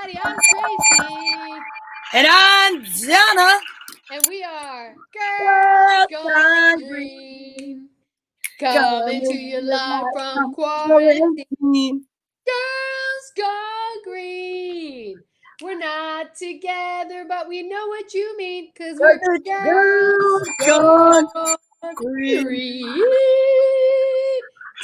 everybody. I'm Tracy. And I'm Donna. And we are Girls Gone Green. Coming to you live from quarantine. Girls Gone Green. We're not together, but we know what you mean. Because we're Girls Gone Green.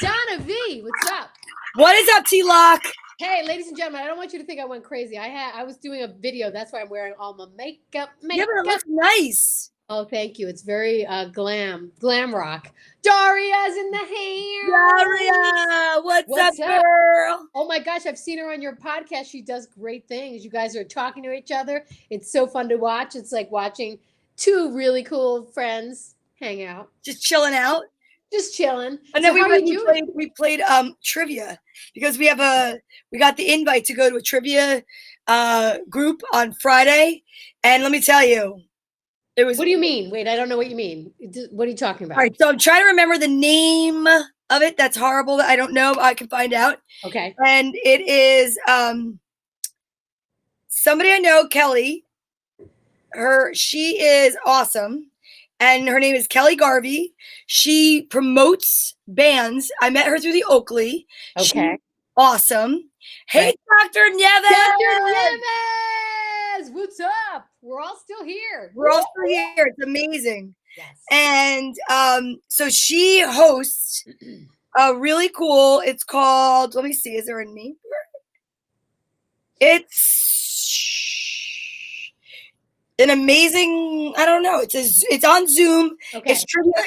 Donna V, what's up? What is up, T-Lock? Hey, ladies and gentlemen, I don't want you to think I went crazy. I was doing a video. That's why I'm wearing all my makeup. Yeah, but it looks nice. Oh, thank you. It's very glam rock. Daria's in the hair. Daria, what's up, girl? Oh my gosh, I've seen her on your podcast. She does great things. You guys are talking to each other. It's so fun to watch. It's like watching two really cool friends hang out. Just chilling out. Just chilling. And then we played trivia because we got the invite to go to a trivia group on Friday, and let me tell you, it was. What do you mean? Wait, I don't know what you mean. What are you talking about? All right, so I'm trying to remember the name of it. That's horrible. I don't know. I can find out. Okay. And it is somebody I know, Kelly. She is awesome. And her name is Kelly Garvey. She promotes bands. I met her through the Oakley. Okay. She's awesome. Hey, right. Dr. Nieves. Dr. Nieves, what's up? We're all still here. It's amazing. Yes. And so she hosts a really cool, it's called, let me see, is there a name for it? It's an amazing, I don't know. It's on Zoom. Okay.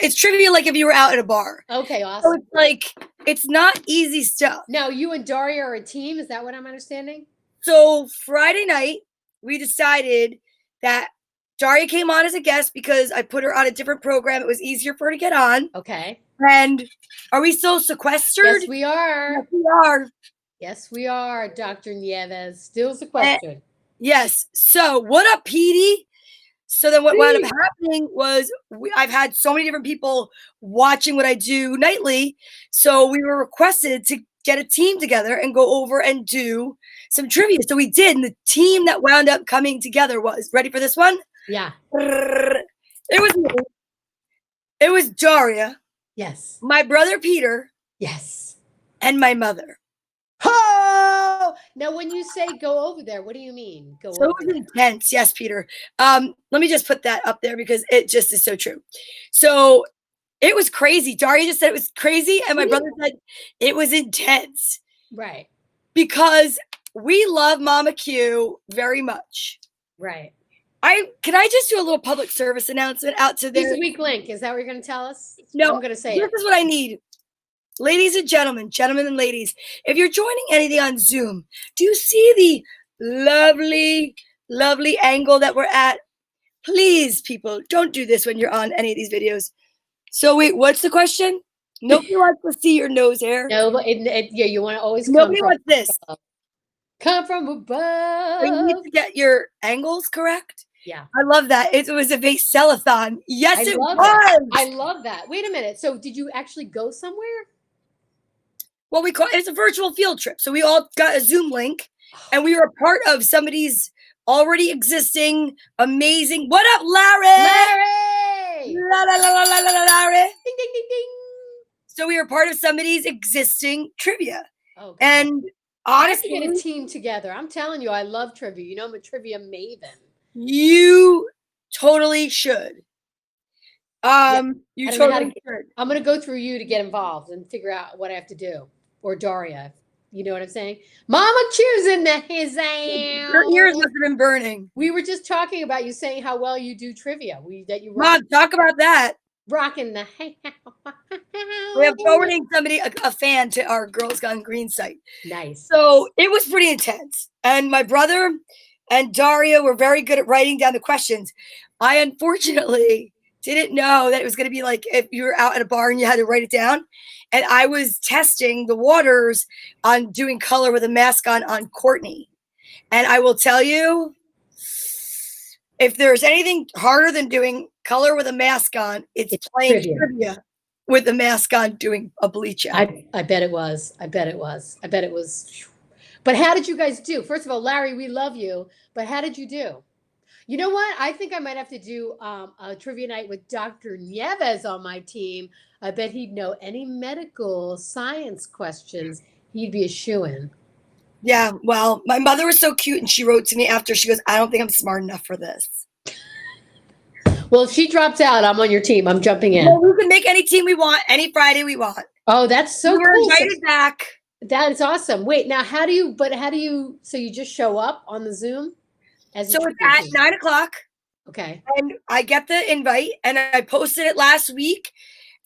It's trivia like if you were out at a bar. Okay, awesome. So it's like, it's not easy stuff. Now, you and Daria are a team. Is that what I'm understanding? So Friday night, we decided that Daria came on as a guest because I put her on a different program. It was easier for her to get on. Okay. And are we still sequestered? Yes, we are. Yes, we are. Yes, we are, Dr. Nieves. Still sequestered. Yes. So what up, Petey? So then what wound up happening was I've had so many different people watching what I do nightly. So we were requested to get a team together and go over and do some trivia. So we did. And the team that wound up coming together was, ready for this one? Yeah. It was Daria. Yes. My brother, Peter. Yes. And my mother. Oh! Now, when you say go over there, what do you mean? It was intense. Yes, Peter. Let me just put that up there because it just is so true. So it was crazy. Daria just said it was crazy, and my brother said it was intense. Right. Because we love Mama Q very much. Right. Can I just do a little public service announcement out to This week link? Is that what you're going to tell us? No, I'm going to say this is what I need. Ladies and gentlemen and ladies, if you're joining anything on Zoom, do you see the lovely, lovely angle that we're at? Please, people, don't do this when you're on any of these videos. So wait, what's the question? Nobody wants to see your nose hair. No, but yeah, you want to always Nobody wants this. Come from above. So you need to get your angles correct. Yeah. I love that. It was a Vasellathon. Yes, it was. I love that. Wait a minute. So did you actually go somewhere? Well, it's a virtual field trip. So we all got a Zoom link and we were a part of somebody's already existing amazing. What up, Larry? Larry. Ding, ding, ding, ding. So we were part of somebody's existing trivia. Okay. And honestly, we get a team together. I'm telling you, I love trivia. You know, I'm a trivia maven. You totally should. You totally should. I'm going to go through you to get involved and figure out what I have to do. Or Daria. You know what I'm saying? Mama Q's in his hand. Your ears must have been burning. We were just talking about you saying how well you do trivia. Mom, talk about that. Rocking the We have forwarding somebody, a fan to our Girls Gone Green site. Nice. So it was pretty intense. And my brother and Daria were very good at writing down the questions. I unfortunately didn't know that it was going to be like if you were out at a bar and you had to write it down. And I was testing the waters on doing color with a mask on Courtney. And I will tell you, if there's anything harder than doing color with a mask on, it's playing trivia with the mask on doing a bleach out. I bet it was. I bet it was. But how did you guys do? First of all, Larry, we love you, but how did you do? You know what? I think I might have to do a trivia night with Dr. Nieves on my team. I bet he'd know any medical science questions. He'd be a shoo-in. Yeah, well, my mother was so cute and she wrote to me after. She goes, I don't think I'm smart enough for this. Well, if she drops out, I'm on your team. I'm jumping in. Well, we can make any team we want, any Friday we want. Oh, that's so We were cool. invited back. That is awesome. Wait, now so you just show up on the Zoom? So it's at 9:00. Okay. And I get the invite and I posted it last week.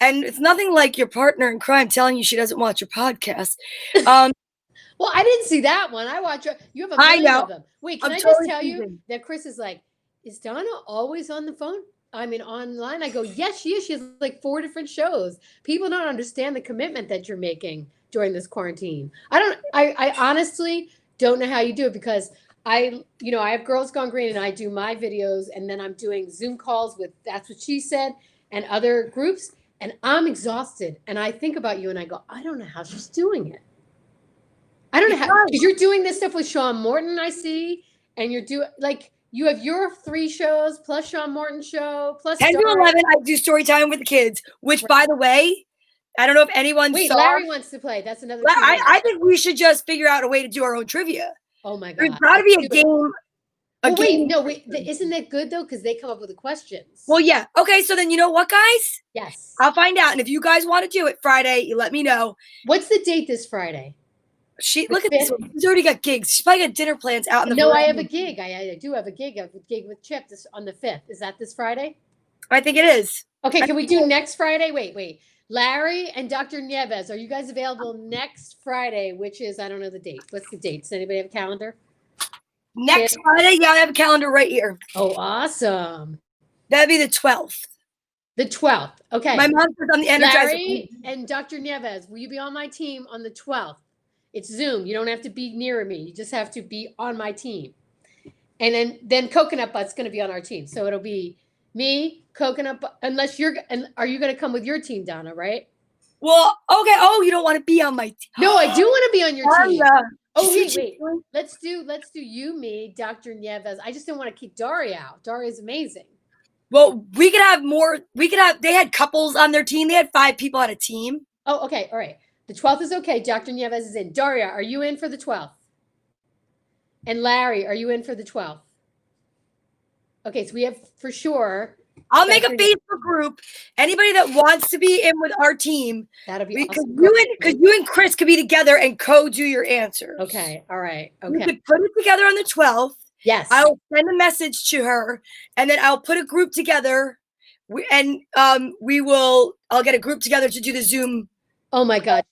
And it's nothing like your partner in crime telling you she doesn't watch your podcast. Well, I didn't see that one. I watch you have a million of them. Wait, can I just tell you that Chris is like, is Donna always on the phone? I mean, online? I go, yes, she is. She has like 4 different shows. People don't understand the commitment that you're making during this quarantine. I honestly don't know how you do it because I have Girls Gone Green and I do my videos and then I'm doing Zoom calls with That's What She Said and other groups. And I'm exhausted. And I think about you and I go, I don't know how she's doing it. I don't know how, because you're doing this stuff with Sean Morton, I see. And you're doing, like, you have your 3 shows plus Sean Morton's show plus 10 to 11, I do story time with the kids, which, by the way, I don't know if anyone saw. Larry wants to play. That's another. I think we should just figure out a way to do our own trivia. Oh my God. There's got to be a game. Wait. Isn't that good though? Because they come up with the questions. Well, yeah. Okay. So then you know what, guys? Yes. I'll find out. And if you guys want to do it Friday, you let me know. What's the date this Friday? Look at this one. She's already got gigs. She's probably got dinner plans out in the No, I have a gig. I do have a gig. I have a gig with Chip on the 5th. Is that this Friday? I think it is. Okay. Can we do next Friday? Wait. Larry and Dr. Nieves, are you guys available next Friday, which is, I don't know the date. What's the date? Does anybody have a calendar? Next Friday? Yeah, I have a calendar right here. Oh, awesome. That'd be the 12th. The 12th. Okay. My mom was on the Energizer. Larry and Dr. Nieves, will you be on my team on the 12th? It's Zoom. You don't have to be near me. You just have to be on my team. And then Coconut Butt's going to be on our team. So it'll be me, Coconut Butt, and are you going to come with your team, Donna, right? Well, okay. Oh, you don't want to be on my team. No, I do want to be on your team. Oh, wait. Let's do you, me, Dr. Nieves. I just didn't want to keep Daria out. Daria's amazing. Well, we could have more. They had couples on their team. They had 5 people on a team. Oh, okay. All right. The 12th is okay. Dr. Nieves is in. Daria, are you in for the 12th? And Larry, are you in for the 12th? Okay, so we have for sure. I'll make a Facebook group. Anybody that wants to be in with our team. That'll be awesome. Because you and Chris could be together and co-do your answers. Okay, all right. Okay. We could put it together on the 12th. Yes. I'll send a message to her and then I'll put a group together. I'll get a group together to do the Zoom. Oh my God.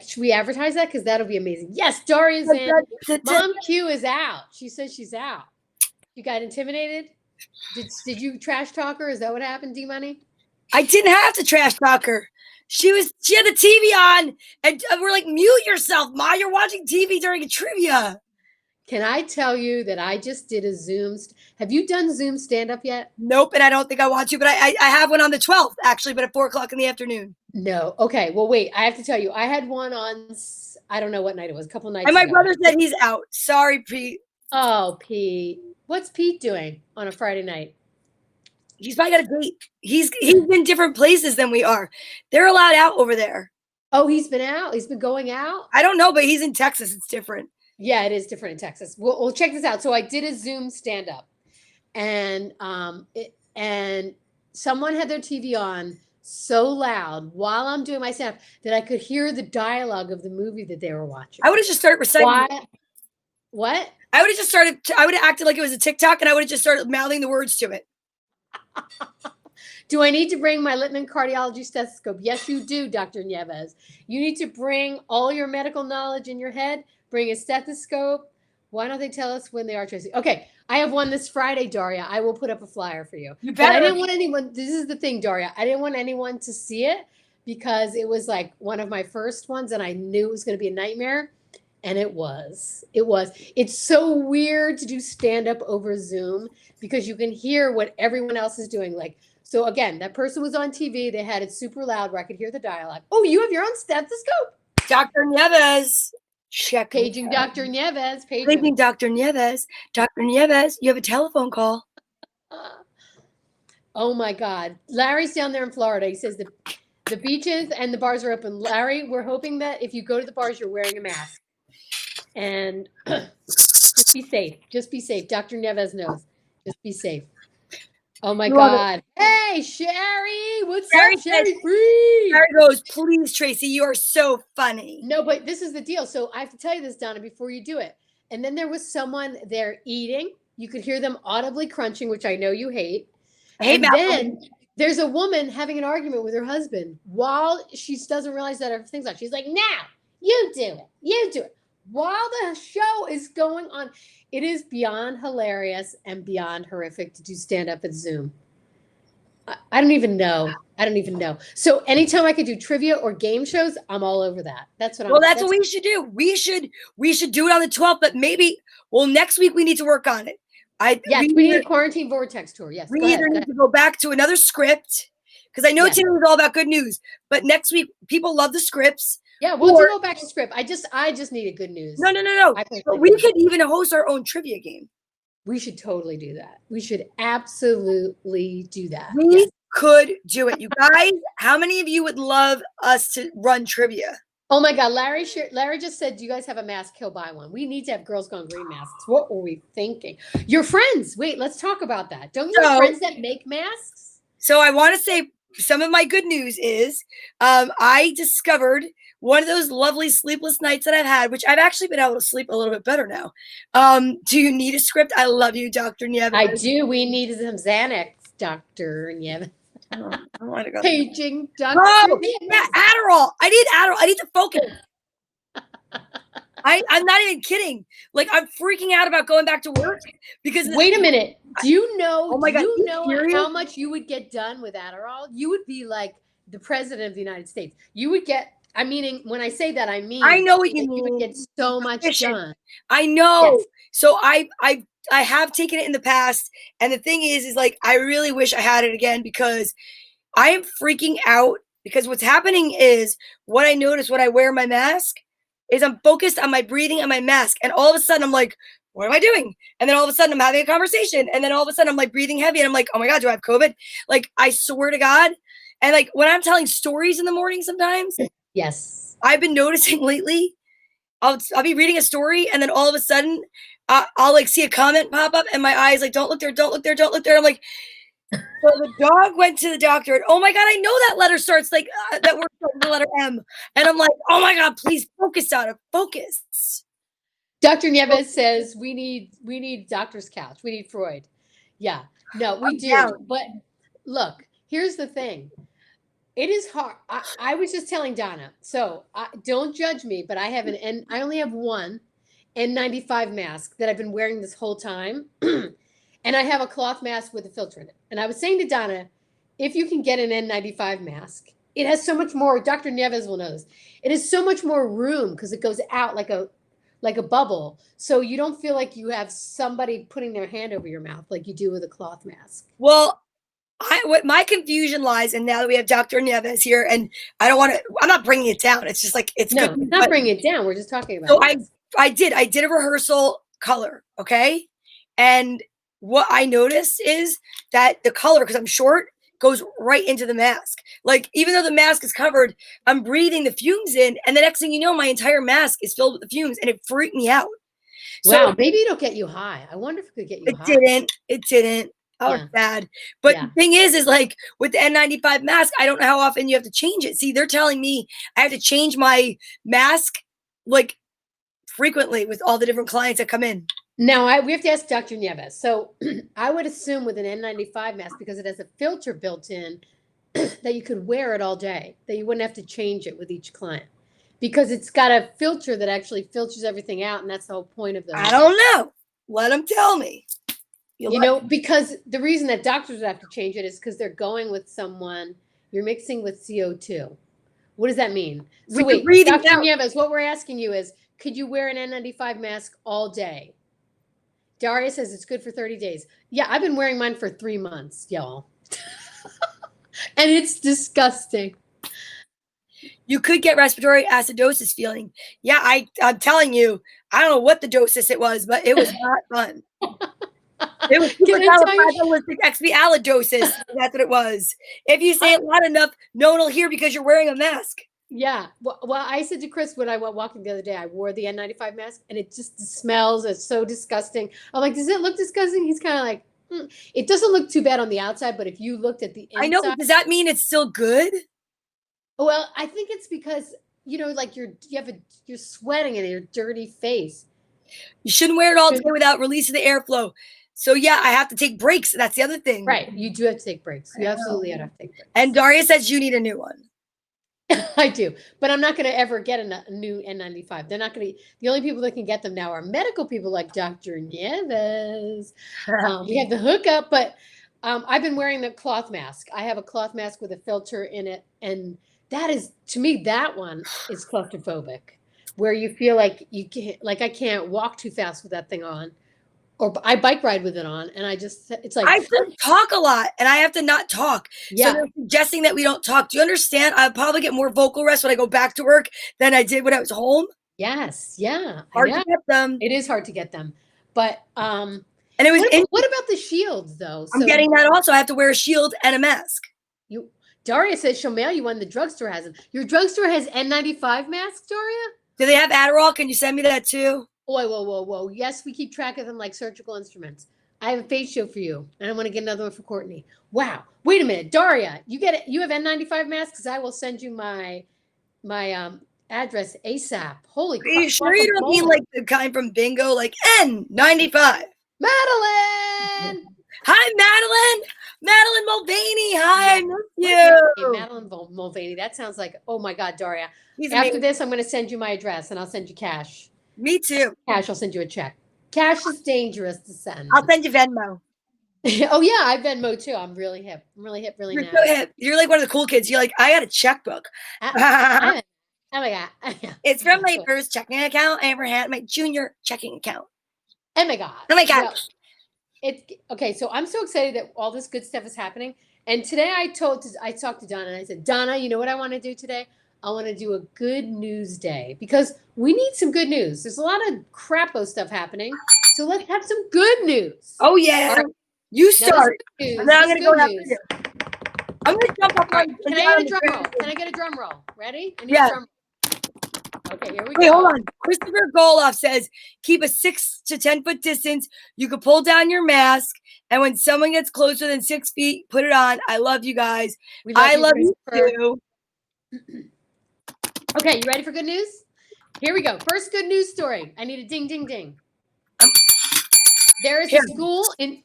Should we advertise that? Because that'll be amazing. Yes, Daria's in. Mom Q is out. She says she's out. You got intimidated? Did you trash talk her? Is that what happened, D-Money? I didn't have to trash talk her. She had the TV on and we're like, mute yourself, Ma. You're watching TV during a trivia. Can I tell you that I just did a Zoom? Have you done Zoom stand-up yet? Nope, and I don't think I want to, but I have one on the 12th, actually, but at 4:00 in the afternoon. No. Okay. Well, wait. I have to tell you, I had one on, I don't know what night it was, a couple nights ago. And my brother said he's out. Sorry, Pete. Oh, Pete. What's Pete doing on a Friday night? He's probably got a date. He's in different places than we are. They're allowed out over there. Oh, he's been out? He's been going out? I don't know, but he's in Texas. It's different. Yeah, it is different in Texas. We'll check this out. So I did a Zoom stand-up, and someone had their TV on so loud while I'm doing my stand-up that I could hear the dialogue of the movie that they were watching. I would have just started reciting. What? I would have acted like it was a TikTok, and I would have just started mouthing the words to it. Do I need to bring my Littman cardiology stethoscope? Yes, you do, Dr. Nieves. You need to bring all your medical knowledge in your head. Bring a stethoscope. Why don't they tell us when they are, Tracy? Okay, I have one this Friday, Daria. I will put up a flyer for you. You better. But I didn't want anyone, this is the thing, Daria. I didn't want anyone to see it because it was like one of my first ones and I knew it was going to be a nightmare. And it was. It's so weird to do stand-up over Zoom because you can hear what everyone else is doing. Like, so again, that person was on TV. They had it super loud where I could hear the dialogue. Oh, you have your own stethoscope? Dr. Nieves. Check. Paging Dr. Nieves. Paging Dr. Nieves. Dr. Nieves, you have a telephone call. Oh my God. Larry's down there in Florida. He says the beaches and the bars are open. Larry, we're hoping that if you go to the bars, you're wearing a mask. And just be safe. Just be safe. Dr. Nieves knows. Just be safe. Oh my God. Hey, Sherry. What's Sherry up, Sherry Free? Sherry goes, please, Tracy, you are so funny. No, but this is the deal. So I have to tell you this, Donna, before you do it. And then there was someone there eating. You could hear them audibly crunching, which I know you hate. And then there's a woman having an argument with her husband while she doesn't realize that everything's on. She's like, now, you do it. You do it. While the show is going on, it is beyond hilarious and beyond horrific to do stand-up at Zoom. I don't even know. I don't even know. So anytime I could do trivia or game shows, I'm all over that. That's what that's what we should do. We should do it on the 12th, but maybe, next week we need to work on it. We need a quarantine vortex tour. Yes. We either need to go back to another script, because I know today was all about good news, but next week people love the scripts. Yeah, we'll go back to script. I just needed good news. No. But we could even host our own trivia game. We should totally do that. We should absolutely do that. We could do it. You guys, how many of you would love us to run trivia? Oh my God, Larry just said, do you guys have a mask? He'll buy one. We need to have Girls Gone Green masks. What were we thinking? Your friends. Wait, let's talk about that. Don't you have friends that make masks? So I want to say some of my good news is I discovered one of those lovely sleepless nights that I've had, which I've actually been able to sleep a little bit better now. Do you need a script? I love you, Dr. Nieves. I do. We need some Xanax, Dr. Nieves. I want to go. Paging Dr. Nieves. Yeah, Adderall. I need Adderall. I need to focus. I'm not even kidding. Like, I'm freaking out about going back to work because. Wait a minute. Do you know? Oh my God, do you know how much you would get done with Adderall? You would be like the president of the United States. You would get. I mean, when I say that, I mean. I know what you mean. You would get so much done. I know. Yes. So I have taken it in the past, and the thing is like I really wish I had it again because I am freaking out because what's happening is what I notice when I wear my mask is I'm focused on my breathing and my mask, and all of a sudden I'm like, what am I doing? And then all of a sudden I'm having a conversation, and then all of a sudden I'm like breathing heavy, and I'm like, oh my God, do I have COVID? Like, I swear to God. And like when I'm telling stories in the morning sometimes. Yes. I've been noticing lately, I'll be reading a story, and then all of a sudden I'll like see a comment pop up, and my eyes like, don't look there, don't look there, don't look there. I'm like, so the dog went to the doctor, and oh my God, I know that letter starts like that word starts with the letter M, and I'm like, oh my God, please focus, Donna, focus. Dr. Nieves says we need doctor's couch. We need Freud. Yeah, no, we do. Down. But look, here's the thing. It is hard. I was just telling Donna, so don't judge me, but I only have one N95 mask that I've been wearing this whole time. And I have a cloth mask with a filter in it. And I was saying to Donna, if you can get an N95 mask, it has so much more, Dr. Nieves will know this. It has so much more room because it goes out like a bubble. So you don't feel like you have somebody putting their hand over your mouth like you do with a cloth mask. Well, what my confusion lies, and now that we have Dr. Nieves here, and I'm not bringing it down. It's just like, it's good. Not bringing it down. We're just talking about it. So I did a rehearsal color. Okay. And what I noticed is that the color, because I'm short, goes right into the mask. Like, even though the mask is covered, I'm breathing the fumes in. And the next thing you know, my entire mask is filled with the fumes, and it freaked me out. Wow. Maybe it'll get you high. I wonder if it could get you high. It didn't. Oh, it's bad. But the thing is like with the N95 mask, I don't know how often you have to change it. See, they're telling me I have to change my mask like frequently with all the different clients that come in. Now, we have to ask Dr. Nieves. So I would assume with an N95 mask, because it has a filter built in, that you could wear it all day, that you wouldn't have to change it with each client. Because it's got a filter that actually filters everything out, and that's the whole point of them. I don't know. Let them tell me. Because the reason that doctors have to change it is because they're going with someone, you're mixing with CO2. What does that mean? So wait, Dr. Nieves, what we're asking you is, could you wear an N95 mask all day? Daria says it's good for 30 days. Yeah, I've been wearing mine for 3 months, y'all. And it's disgusting. you could get respiratory acidosis feeling. Yeah, I'm telling you, I don't know what the dosis it was, but it was not fun. It was supercalifragilisticexpialidocious. That's what it was. If you say it loud enough, no one will hear because you're wearing a mask. Yeah. Well, I said to Chris when I went walking the other day, I wore the N95 mask and it just smells. It's so disgusting. I'm like, does it look disgusting? He's kind of like, it doesn't look too bad on the outside, but if you looked at the inside. I know. Does that mean it's still good? Well, I think it's because, like you're sweating in your dirty face. You shouldn't wear it all day without releasing the airflow. So yeah, I have to take breaks. That's the other thing. Right. You do have to take breaks. You absolutely have to take breaks. And Daria says you need a new one. I do, but I'm not going to ever get a new N95. They're not going to. The only people that can get them now are medical people like Dr. Nieves. We have the hookup, but I've been wearing the cloth mask. I have a cloth mask with a filter in it, and that is, to me, that one is claustrophobic, where you feel like you can't, like I can't walk too fast with that thing on. Or I bike ride with it on, and it's like I have to talk a lot, and I have to not talk. Yeah. So they're suggesting that we don't talk. Do you understand? I'll probably get more vocal rest when I go back to work than I did when I was home. Yes, yeah. Hard to get them. It is hard to get them, but and it was. What about the shields though? I'm getting that also. I have to wear a shield and a mask. Daria says she'll mail you one. The drugstore has them. Your drugstore has N95 masks, Daria? Do they have Adderall? Can you send me that too? Whoa. Yes, we keep track of them like surgical instruments. I have a face shield for you, and I want to get another one for Courtney. Wow. Wait a minute, Daria, you get it. You have N95 masks? Because I will send you my address ASAP. Holy crap. Are you sure you don't mean like the kind from Bingo, like N95? Madeline! Hi, Madeline. Madeline Mulvaney. Hi, I miss you. Hey, Madeline Mulvaney. That sounds like, oh my God, Daria. He's After amazing. this, I'm going to send you my address, and I'll send you cash. Me too. Cash, I'll send you a check. Cash is dangerous to send. I'll send you Venmo. Oh yeah, I Venmo too. I'm really hip. Really You're now. so hip. You're like one of the cool kids. You're like, I got a checkbook. Oh my God. It's from my first checking account. I ever had my junior checking account. Oh my God. Oh my God. Well, okay. So I'm so excited that all this good stuff is happening. And today I talked to Donna and I said, Donna, you know what I want to do today? I want to do a good news day because we need some good news. There's a lot of crapo stuff happening. So let's have some good news. Oh yeah. Right. You start. And then I'm going to go after you. I'm going to jump up on. Can I get a drum roll? Can I get a drum roll? Ready? I need a drum roll. Okay, here we go. Wait, hold on. Christopher Goloff says, keep a 6 to 10 foot distance. You can pull down your mask. And when someone gets closer than 6 feet, put it on. I love you guys. I love you too. Okay, you ready for good news? Here we go. First good news story. I need a ding, ding, ding. There is a school thank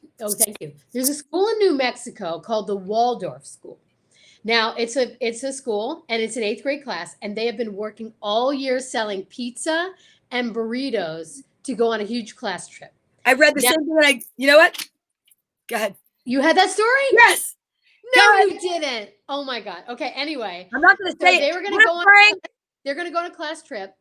you. There's a school in New Mexico called the Waldorf School. Now it's a school and it's an 8th grade class, and they have been working all year selling pizza and burritos to go on a huge class trip. I read the same thing. You know what? Go ahead. You had that story? Yes. No, you didn't. Oh my God. Okay. Anyway, I'm not going to say they were going to go on. They're going to go on a class trip,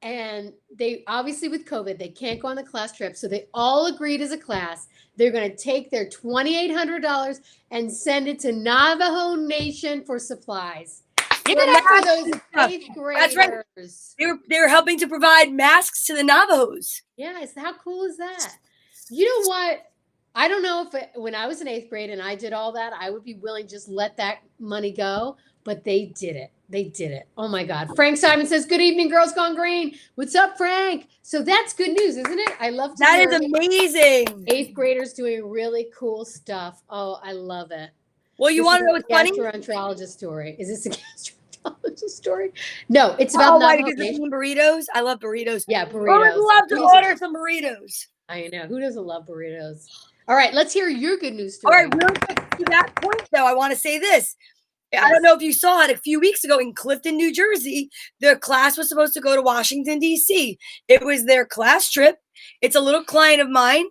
and they obviously with COVID they can't go on the class trip, so they all agreed as a class they're going to take their $2,800 and send it to Navajo Nation for supplies. Give it up for those 8th graders. That's right. They were helping to provide masks to the Navajos. Yes. How cool is that? You know what? I don't know if when I was in 8th grade and I did all that, I would be willing to just let that money go, but they did it. They did it. Oh my God. Frank Simon says, good evening, Girls Gone Green. What's up, Frank? So that's good news, isn't it? I love to hear that is amazing. 8th graders doing really cool stuff. Oh, I love it. Well, you want to know what's funny? Gastroenterologist story. Is this a gastroenterologist story? No, it's about burritos. I love burritos. Yeah, burritos. I would love to order some burritos. I know. Who doesn't love burritos? All right, let's hear your good news story. All right, real quick to that point, though, I want to say this. Yes. I don't know if you saw it a few weeks ago in Clifton, New Jersey. The class was supposed to go to Washington, D.C. It was their class trip. It's a little client of mine.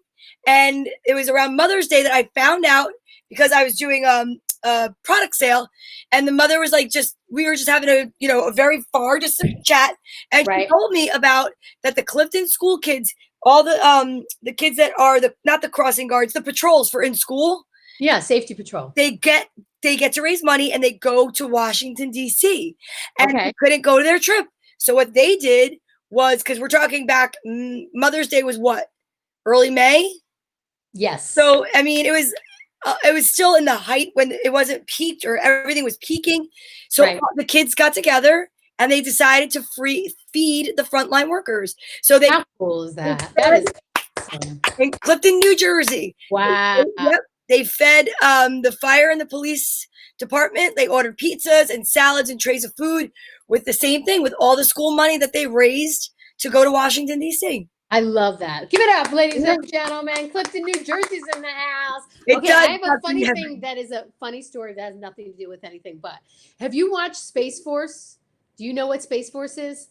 And it was around Mother's Day that I found out because I was doing a product sale. And the mother was like, we were just having a very far distant chat. And she told me about that the Clifton school kids, all the kids that are not the crossing guards, the patrols for in school, Yeah, safety patrol. They get to raise money and they go to Washington, D.C. and Okay. they couldn't go to their trip. So what they did was, because we're talking back, Mother's Day was what? Early May? Yes. So, I mean, it was still in the height when it wasn't peaked or everything was peaking. So Right. the kids got together and they decided to feed the frontline workers. So they How cool is that? That is awesome. in Clifton, New Jersey. Wow. Yep. They fed the fire and the police department. They ordered pizzas and salads and trays of food with the same thing, with all the school money that they raised to go to Washington, D.C. I love that. Give it up, ladies and gentlemen. Clifton, New Jersey's in the house. It Okay, does I have a funny nothing thing that is a funny story that has nothing to do with anything. But have you watched Space Force? Do you know what Space Force is?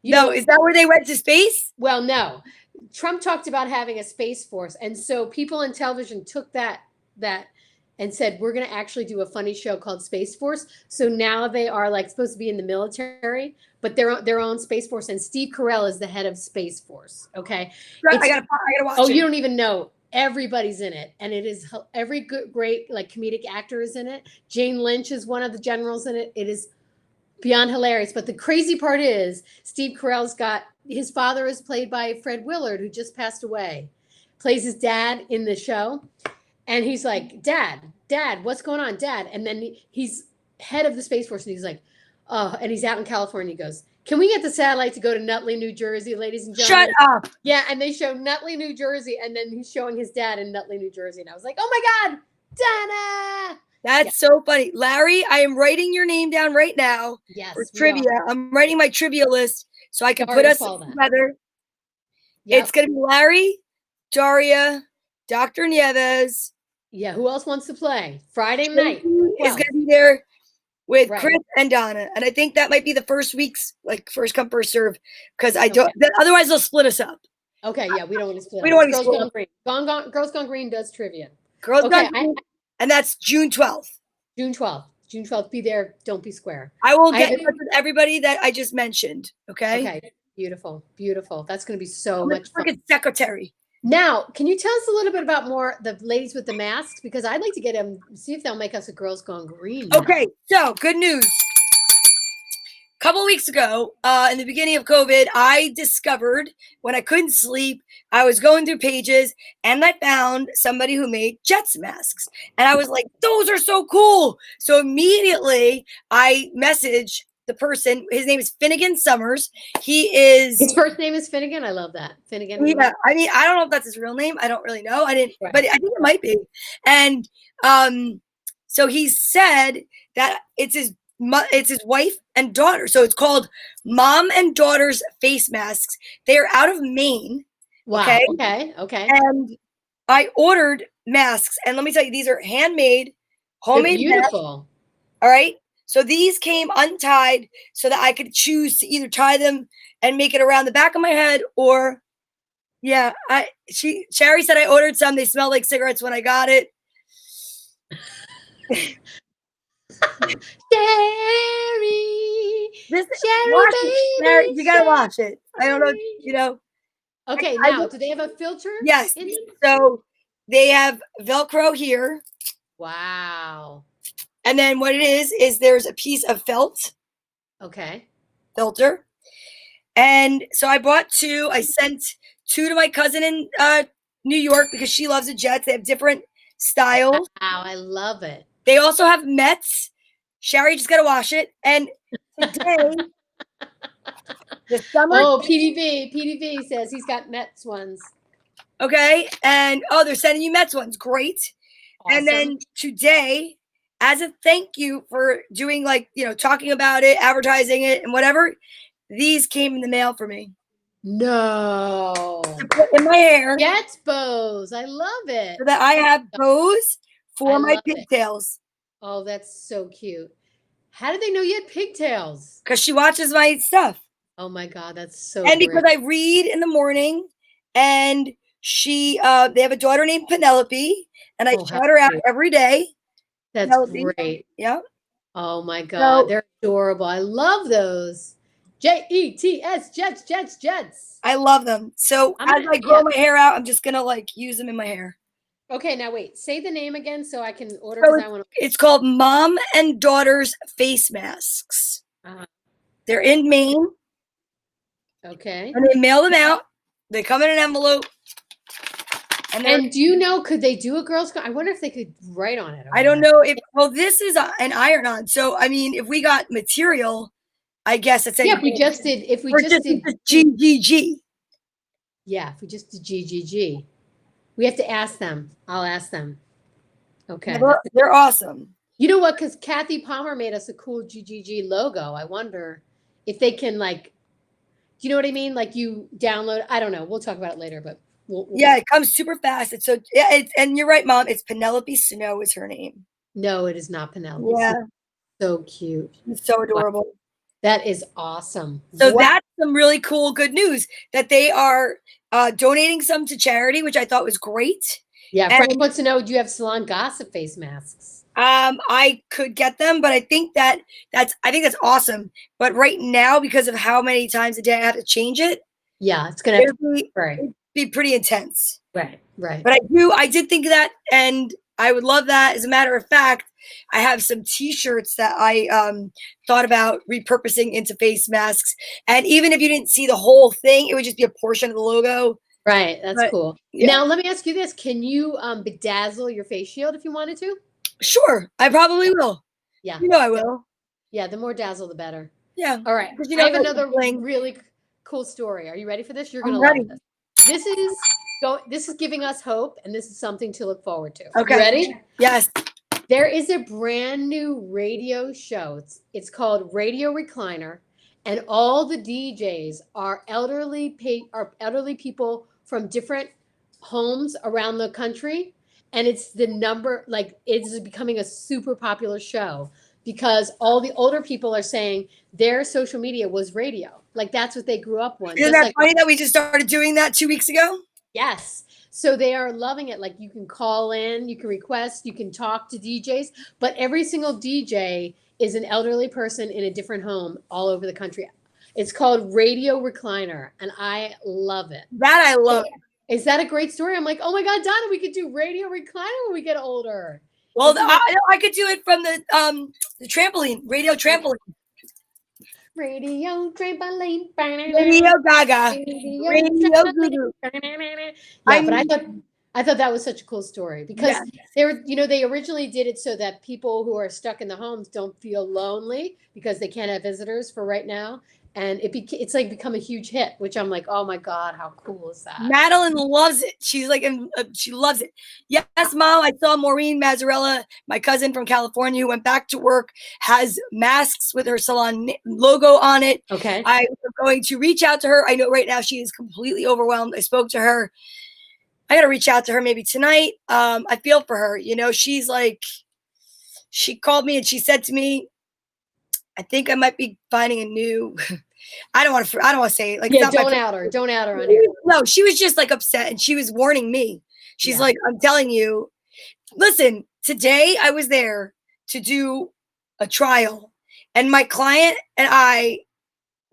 No, is that where they went to space? Well, no. Trump talked about having a space force, and so people in television took that and said, we're going to actually do a funny show called Space Force. So now they are like supposed to be in the military, but their own Space Force. And Steve Carell is the head of Space Force. Okay. I gotta watch Oh, it. you don't even know. Everybody's in it. And it is every good, great, like comedic actor is in it. Jane Lynch is one of the generals in it. It is beyond hilarious. But the crazy part is Steve Carell's got, his father is played by Fred Willard, who just passed away, plays his dad in the show. And he's like, Dad, what's going on, Dad? And then he's head of the Space Force, and he's like, oh, and he's out in California. He goes, can we get the satellite to go to Nutley, New Jersey, ladies and gentlemen? Shut up. Yeah, and they show Nutley, New Jersey, and then he's showing his dad in Nutley, New Jersey. And I was like, oh my God, Dana. That's so funny. Larry, I am writing your name down right now for trivia. I'm writing my trivia list so I can put us together. Yep. It's going to be Larry, Daria, Dr. Nieves. Yeah, who else wants to play? Friday night. Is going to be there with Chris and Donna. And I think that might be the first week's, like, first come, first serve, because I don't, otherwise they'll split us up. Okay, yeah, we don't want to split up. We don't want to split up. Girls Gone Green does trivia. Girls Gone Green, and that's June 12th. June 12th. Be there. Don't be square. I will get in touch with everybody that I just mentioned. Okay. Okay. Beautiful. That's going to be so much fun. Secretary. Now, can you tell us a little bit about more the ladies with the masks? Because I'd like to get them, see if they'll make us a Girls Gone Green. Okay, so good news. A couple of weeks ago, in the beginning of COVID, I discovered when I couldn't sleep, I was going through pages and I found somebody who made Jets masks. And I was like, those are so cool. So immediately I messaged the person. His name is Finnegan Summers. His first name is Finnegan. I love that. Finnegan. Yeah. I mean, I don't know if that's his real name. I don't really know. I didn't, but I think it might be. And so he said that it's his wife and daughter. So it's called Mom and Daughter's Face Masks. They're out of Maine. Wow. Okay. And I ordered masks. And let me tell you, these are handmade, homemade. They're beautiful. Masks. All right. So these came untied so that I could choose to either tie them and make it around the back of my head or, yeah, Sherry said I ordered some. They smell like cigarettes when I got it. Sherry, you gotta watch it. I don't know, you know. Okay, now do they have a filter? Yes. So they have Velcro here. Wow. And then what it is there's a piece of felt. Okay. Filter. And so I bought 2. I sent 2 to my cousin in New York because she loves the Jets. They have different styles. Wow, I love it. They also have Mets. Sherry just got to wash it. And today, the summer. Oh, PDV says he's got Mets ones. Okay. And, they're sending you Mets ones. Great. Awesome. And then today, as a thank you for doing, like, you know, talking about it, advertising it, and whatever, these came in the mail for me. No. To put in my hair. Jets bows. I love it. So that I have bows for my pigtails. Oh, that's so cute. How did they know you had pigtails? Because she watches my stuff. Oh my God, that's so And great. because I read in the morning, and they have a daughter named Penelope, and I shout her out every day. That's great. Yeah. Oh my God, they're adorable. I love those. Jets, Jets. I love them. So as I grow my hair out, I'm just gonna like use them in my hair. Okay, now wait. Say the name again so I can order So because I want to. it's called Mom and Daughters Face Masks. They're in Maine. Okay. And they mail them out. They come in an envelope. And do you know, could they do a Girl Scout? I wonder if they could write on it. I don't know if, well, this is an iron-on. So, I mean, if we got material, I guess it's if we just did GGG. Yeah, if we just did GGG. We have to ask them. I'll ask them. Okay. They're awesome. You know what? Because Kathy Palmer made us a cool GGG logo. I wonder if they can, like, do you know what I mean? Like you download, I don't know. We'll talk about it later, but yeah, it comes super fast. It's so, yeah, and you're right, Mom. It's Penelope Snow is her name. No, it is not Penelope. Yeah. So cute. It's so adorable. Wow. That is awesome. So that's some really cool, good news that they are donating some to charity, which I thought was great. Yeah, Frank wants to know, do you have salon gossip face masks? I could get them, but I think that's awesome. But right now, because of how many times a day I have to change it, yeah, it's gonna be pretty intense. Right. But I did think of that, and I would love that. As a matter of fact, I have some T-shirts that I thought about repurposing into face masks. And even if you didn't see the whole thing, it would just be a portion of the logo. Right. That's cool. Yeah. Now, let me ask you this. Can you bedazzle your face shield if you wanted to? Sure. I probably will. Yeah. You know I will. Yeah. The more dazzle, the better. Yeah. All right. I have another really cool story. Are you ready for this? You're going to love this. This is giving us hope, and this is something to look forward to. Okay. You ready? Yes. There is a brand new radio show. It's called Radio Recliner, and all the DJs are elderly people from different homes around the country, and it's it's becoming a super popular show because all the older people are saying their social media was radio. Like that's what they grew up on. Isn't that funny that we just started doing that 2 weeks ago? Yes. So they are loving it. Like you can call in, you can request, you can talk to DJs, but every single DJ is an elderly person in a different home all over the country. It's called Radio Recliner, and I love it. That I love. Is that a great story? I'm like, oh my God, Donna, we could do Radio Recliner when we get older. Well, I could do it from the trampoline, Radio Trampoline. Radio Trampoline. Radio Gaga. Radio Goo. Yeah, but I thought that was such a cool story because they originally did it so that people who are stuck in the homes don't feel lonely because they can't have visitors for right now. And it's like become a huge hit, which I'm like, oh my God, how cool is that? Madeline loves it. She's like, she loves it. Yes, Mom. I saw Maureen Mazzarella, my cousin from California, who went back to work, has masks with her salon logo on it. Okay. I'm going to reach out to her. I know right now she is completely overwhelmed. I spoke to her. I got to reach out to her maybe tonight. I feel for her. You know, she's like, she called me and she said to me, I think I might be finding a new. I don't want to say it. Like, yeah, don't out her on here. No, she was just like upset and she was warning me. She's like, I'm telling you, listen, today I was there to do a trial and my client and I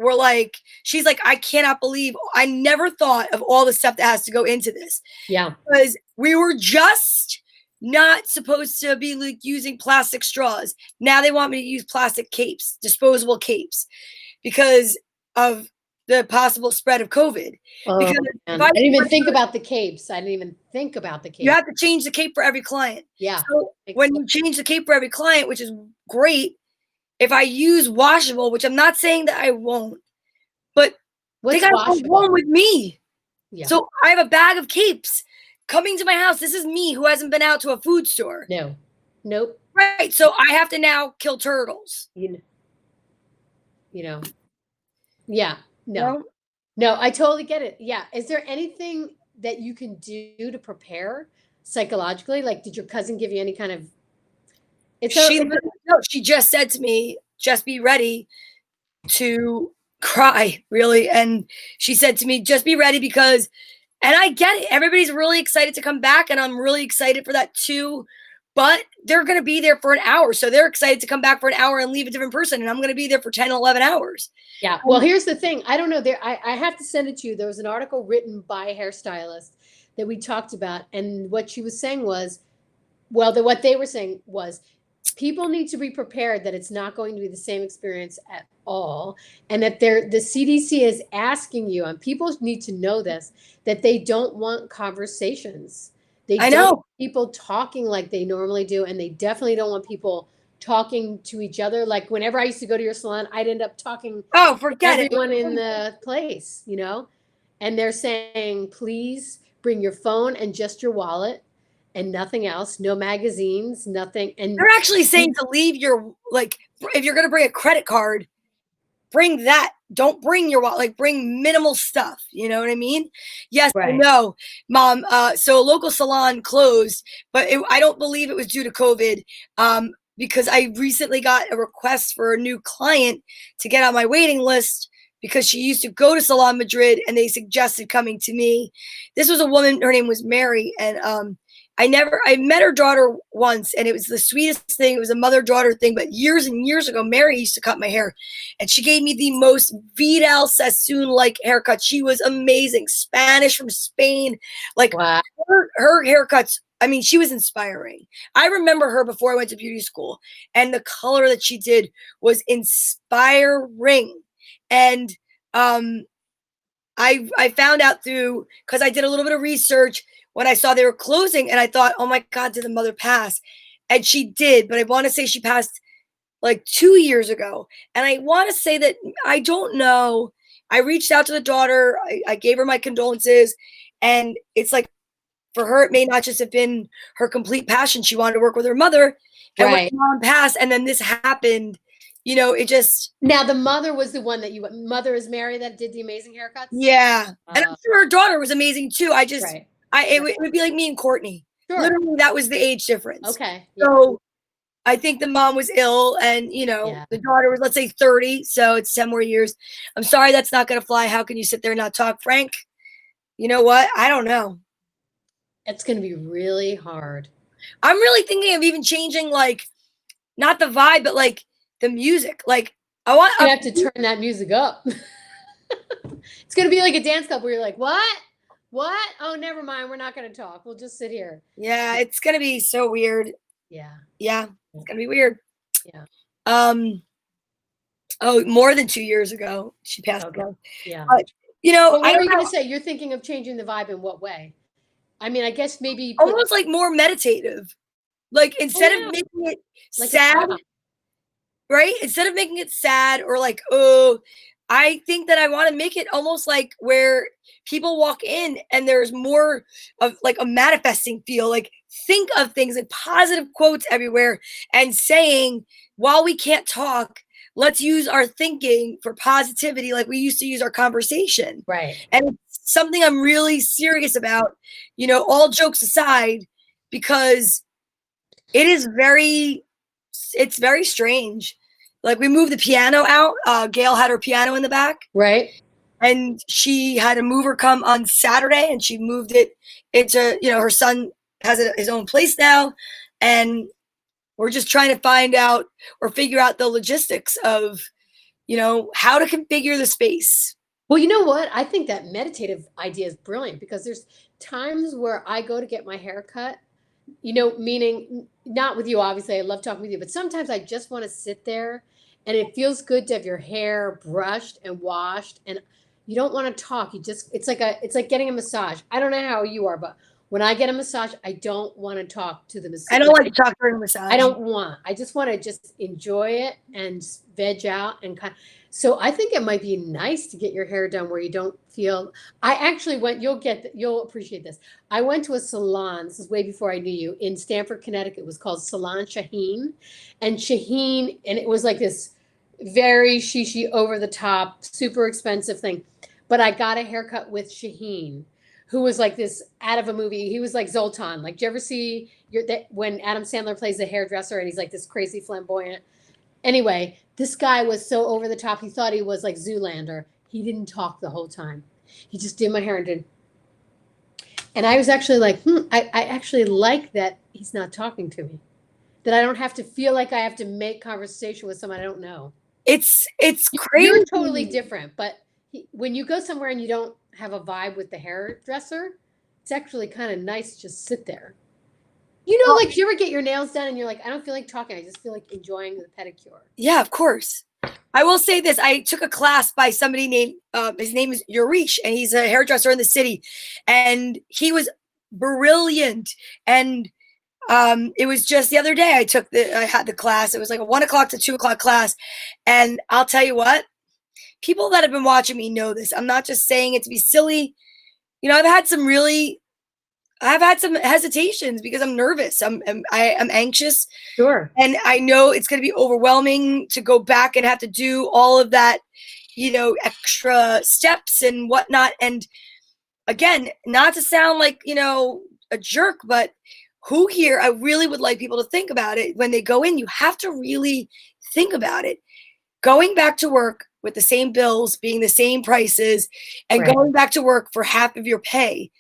were like, she's like, I cannot believe, I never thought of all the stuff that has to go into this. Yeah. Because we were just not supposed to be like using plastic straws. Now they want me to use plastic capes, disposable capes, because of the possible spread of COVID. Oh, I didn't even think about the capes. You have to change the cape for every client. Yeah. So when you change the cape for every client, which is great, if I use washable, which I'm not saying that I won't, but they got to go home with me. Yeah. So I have a bag of capes coming to my house. This is me who hasn't been out to a food store. No. Nope. Right. So I have to now kill turtles. You know. Yeah. No, I totally get it. Yeah. Is there anything that you can do to prepare psychologically? Like, did your cousin give you any kind of? She just said to me, just be ready to cry, really. And she said to me, just be ready because, and I get it. Everybody's really excited to come back. And I'm really excited for that too. But they're going to be there for an hour. So they're excited to come back for an hour and leave a different person. And I'm going to be there for 10, 11 hours. Yeah. Well, here's the thing. I don't know. I have to send it to you. There was an article written by a hairstylist that we talked about. And what she was saying was, well, what they were saying was, people need to be prepared that it's not going to be the same experience at all, and that the CDC is asking you, and people need to know this, that they don't want conversations. They I don't know. want people talking like they normally do, and they definitely don't want people talking to each other. Like whenever I used to go to your salon, I'd end up talking Oh, to forget it. everyone in the place, you know? And they're saying, please bring your phone and just your wallet and nothing else, no magazines, nothing. And They're actually saying to leave your, like, if you're going to bring a credit card, bring that. Don't bring your wallet, like bring minimal stuff. You know what I mean? Yes, I right. know, Mom. So a local salon closed, but I don't believe it was due to COVID. Because I recently got a request for a new client to get on my waiting list because she used to go to Salon Madrid and they suggested coming to me. This was a woman, her name was Mary, and I met her daughter once, and it was the sweetest thing. It was a mother-daughter thing, but years and years ago, Mary used to cut my hair, and she gave me the most Vidal Sassoon-like haircut. She was amazing, Spanish from Spain. Like, Wow. her haircuts, I mean, she was inspiring. I remember her before I went to beauty school, and the color that she did was inspiring. And I found out through, because I did a little bit of research when I saw they were closing, and I thought, oh my God, did the mother pass? And she did, but I want to say she passed like 2 years ago. And I want to say that I don't know. I reached out to the daughter. I gave her my condolences. And it's like, for her, it may not just have been her complete passion. She wanted to work with her mother. And Right. when mom passed and then this happened, you know, it just. Now the mother was the one that mother is Mary that did the amazing haircuts? Yeah. And I'm sure her daughter was amazing too. I just, right. it would be like me and Courtney. Sure. Literally, that was the age difference. Okay. Yeah. So I think the mom was ill, and you know, Yeah. the daughter was, let's say, 30. So it's 10 more years. I'm sorry, that's not going to fly. How can you sit there and not talk, Frank? You know what? I don't know. It's going to be really hard. I'm really thinking of even changing, like, not the vibe, but like the music. Like, I want. You have to turn that music up. It's going to be like a dance club where you're like, what? What? Oh, never mind. We're not going to talk. We'll just sit here. Yeah, it's going to be so weird. Yeah. Yeah, it's going to be weird. Yeah. Oh, more than 2 years ago, she passed away. Yeah. You know, what are you going to say? You're thinking of changing the vibe in what way? I mean, I guess maybe almost like more meditative. Like, instead of making it like sad, right? Instead of making it sad or like, oh, I think that I want to make it almost like where people walk in and there's more of like a manifesting feel. Like, think of things like positive quotes everywhere and saying, while we can't talk, let's use our thinking for positivity like we used to use our conversation. Right. And it's something I'm really serious about, you know, all jokes aside, because it's very strange. Like, we moved the piano out. Gail had her piano in the back. Right. And she had a mover come on Saturday, and she moved it into, you know, her son has his own place now. And we're just trying to find out or figure out the logistics of, you know, how to configure the space. Well, you know what? I think that meditative idea is brilliant, because there's times where I go to get my hair cut, you know, meaning not with you, obviously. I love talking with you, but sometimes I just want to sit there, and it feels good to have your hair brushed and washed, and you don't want to talk. It's like getting a massage. I don't know how you are, but when I get a massage, I don't want to talk to the massage. I don't like to talk during a massage. I just want to just enjoy it and veg out and kind of. So I think it might be nice to get your hair done where you don't feel. I actually went. You'll appreciate this. I went to a salon. This is way before I knew you, in Stamford, Connecticut. It was called Salon Shaheen, and it was like this very shishi, over the top, super expensive thing. But I got a haircut with Shaheen, who was like this out of a movie. He was like Zoltan. Like, do you ever see when Adam Sandler plays the hairdresser and he's like this crazy flamboyant? Anyway, this guy was so over the top. He thought he was like Zoolander. He didn't talk the whole time. He just did my hair and did. And I was actually like, I actually like that he's not talking to me. That I don't have to feel like I have to make conversation with someone I don't know. It's crazy. You're totally different. But when you go somewhere and you don't have a vibe with the hairdresser, it's actually kind of nice to just sit there. You know, like, do you ever get your nails done and you're like, I don't feel like talking. I just feel like enjoying the pedicure. Yeah, of course. I will say this. I took a class by somebody named, his name is Yurish, and he's a hairdresser in the city. And he was brilliant. And it was just the other day I had the class. It was like a 1 o'clock to 2 o'clock class. And I'll tell you what, people that have been watching me know this. I'm not just saying it to be silly. You know, I've had some hesitations because I'm nervous. I'm anxious. Sure. And I know it's going to be overwhelming to go back and have to do all of that, you know, extra steps and whatnot. And again, not to sound like, you know, a jerk, but who here, I really would like people to think about it when they go in. You have to really think about it. Going back to work with the same bills, being the same prices, and Right. going back to work for half of your pay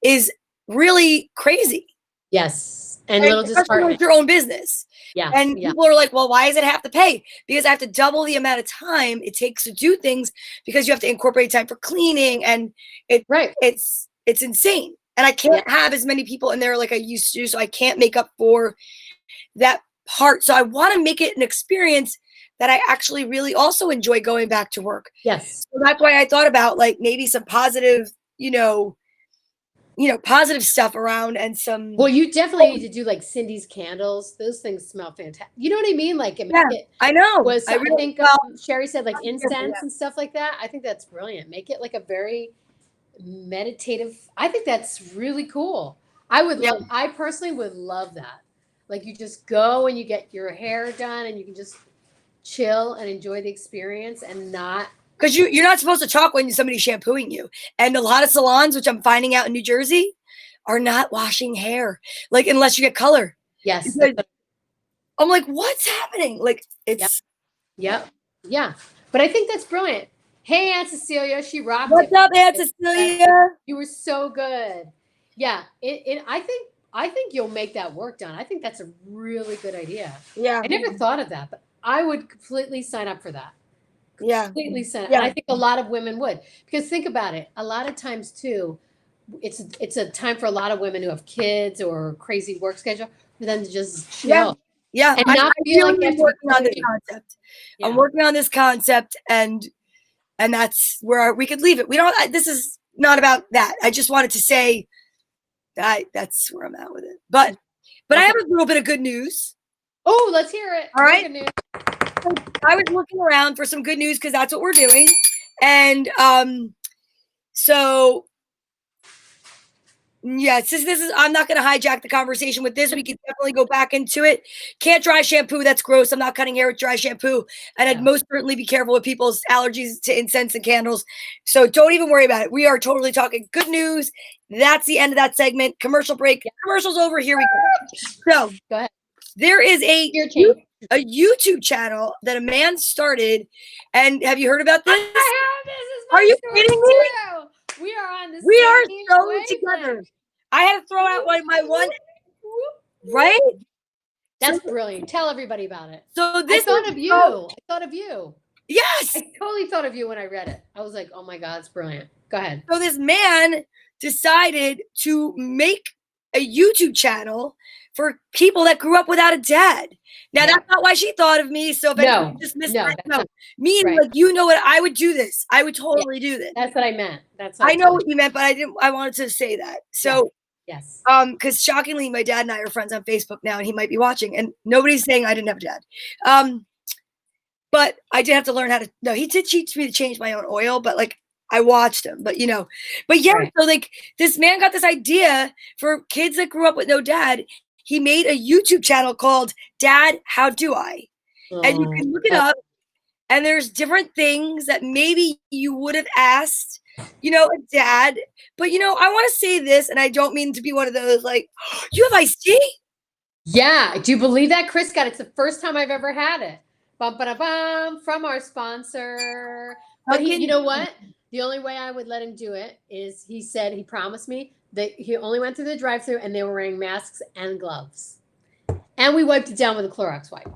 is really crazy. Yes. And a little disheartening. With your own business. Yeah. And people are like, well, why is it half the pay? Because I have to double the amount of time it takes to do things because you have to incorporate time for cleaning. And it's insane. And I can't have as many people in there like I used to. So I can't make up for that part. So I want to make it an experience that I actually really also enjoy going back to work. Yes. So that's why I thought about like maybe some positive, positive stuff around and some. Well, you definitely need to do like Cindy's candles. Those things smell fantastic. You know what I mean? Like, I know. I think Sherry said like incense and stuff like that. I think that's brilliant. Make it like a very meditative. I think that's really cool. I personally would love that. Like, you just go and you get your hair done and you can just chill and enjoy the experience and not. Because you're not supposed to talk when somebody's shampooing you. And a lot of salons, which I'm finding out in New Jersey, are not washing hair. Like, unless you get color. Yes. I'm like, what's happening? Like, it's. Yep. Yeah. But I think that's brilliant. Hey, Aunt Cecilia. She rocked it. What's up, Aunt Cecilia? You were so good. Yeah. I think you'll make that work done. I think that's a really good idea. Yeah. I never thought of that, but I would completely sign up for that. Yeah. Completely sign up. Yeah. And I think a lot of women would, because think about it. A lot of times too, it's a time for a lot of women who have kids or crazy work schedule for them to just chill. Yeah. And not feel like I'm working on this concept. Yeah. I'm working on this concept and that's where we could leave it. This is not about that. I just wanted to say that's where I'm at with it. But I have a little bit of good news. Oh, let's hear it. All right. I was looking around for some good news because that's what we're doing. And so yes, this is, I'm not going to hijack the conversation with this. We can definitely go back into it. Can't dry shampoo. That's gross. I'm not cutting hair with dry shampoo. And I'd most certainly be careful with people's allergies to incense and candles. So don't even worry about it. We are totally talking good news. That's the end of that segment. Commercial break. Commercial's over. Here we go. So go ahead. There is a YouTube channel that a man started. And have you heard about this? I have. This is Are you kidding me? We are on this. We are so together. I had to throw out my one. Right? That's brilliant. Tell everybody about it. So this I thought of you. I thought of you. Yes. I totally thought of you when I read it. I was like, oh my God, it's brilliant. Go ahead. So this man decided to make a YouTube channel for people that grew up without a dad. Now that's not why she thought of me. So if anyone just missed that, me and like, you know what, I would do this. I would totally do this. That's what I meant. I know what you meant, but I wanted to say that. So yes. Because shockingly, my dad and I are friends on Facebook now, and he might be watching, and nobody's saying I didn't have a dad. But I did have to learn how to. No, he did teach me to change my own oil, but like I watched him. But so like this man got this idea for kids that grew up with no dad. He made a YouTube channel called Dad, How Do I? And you can look it up, and there's different things that maybe you would have asked, a dad. But, I want to say this, and I don't mean to be one of those, like, you have iced tea? Yeah. Do you believe that, Chris Scott? It's the first time I've ever had it. Bum, ba, da, bum, from our sponsor. But you know what? The only way I would let him do it is he promised me that he only went through the drive-thru and they were wearing masks and gloves. And we wiped it down with a Clorox wipe.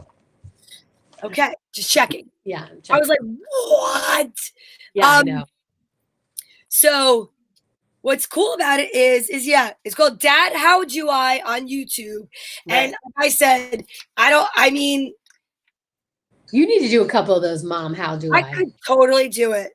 Okay. Just checking. Yeah. I was like, what? Yeah, I know. So what's cool about it is yeah, it's called Dad How Do I on YouTube. Right. And like I said, I mean, you need to do a couple of those, Mom. How do I? I could totally do it.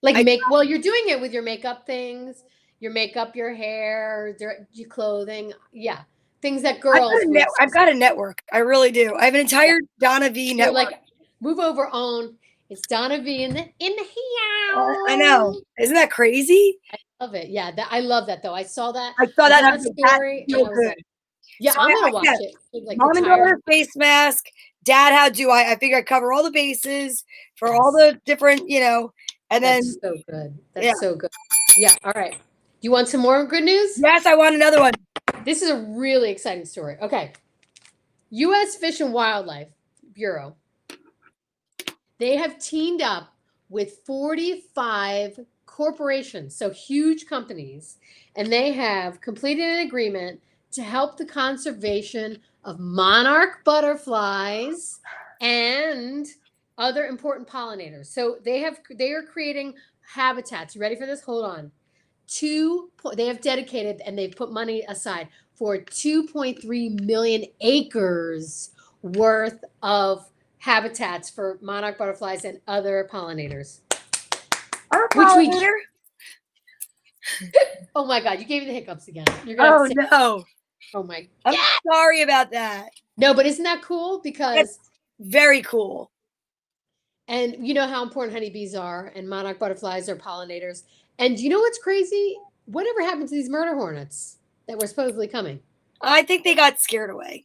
Like well, you're doing it with your makeup things, your makeup, your hair, your clothing. Yeah. Things that girls. I've got a network. I really do. I have an entire Donna V network. You're like, move over, own. It's Donna V in the here. I know. Isn't that crazy? I love it. Yeah, I love that though. I saw that. I saw that story. And I was like, yeah, so I'm gonna watch it. Like Mom and daughter face mask. Dad, how do I? I figure I cover all the bases for all the different, and that's so good. That's so good. Yeah. All right. You want some more good news? Yes, I want another one. This is a really exciting story. Okay. U.S. Fish and Wildlife Bureau. They have teamed up with 45 corporations, so huge companies, and they have completed an agreement to help the conservation of monarch butterflies and other important pollinators. So they are creating habitats. You ready for this? Hold on. They have dedicated and they've put money aside for 2.3 million acres worth of habitats for monarch butterflies and other pollinators. Pollinator? Oh my God, you gave me the hiccups again. No. Oh my God. I'm sorry about that. No, but isn't that cool? Because that's very cool. And you know how important honeybees are and monarch butterflies are pollinators. And you know what's crazy? Whatever happened to these murder hornets that were supposedly coming? I think they got scared away.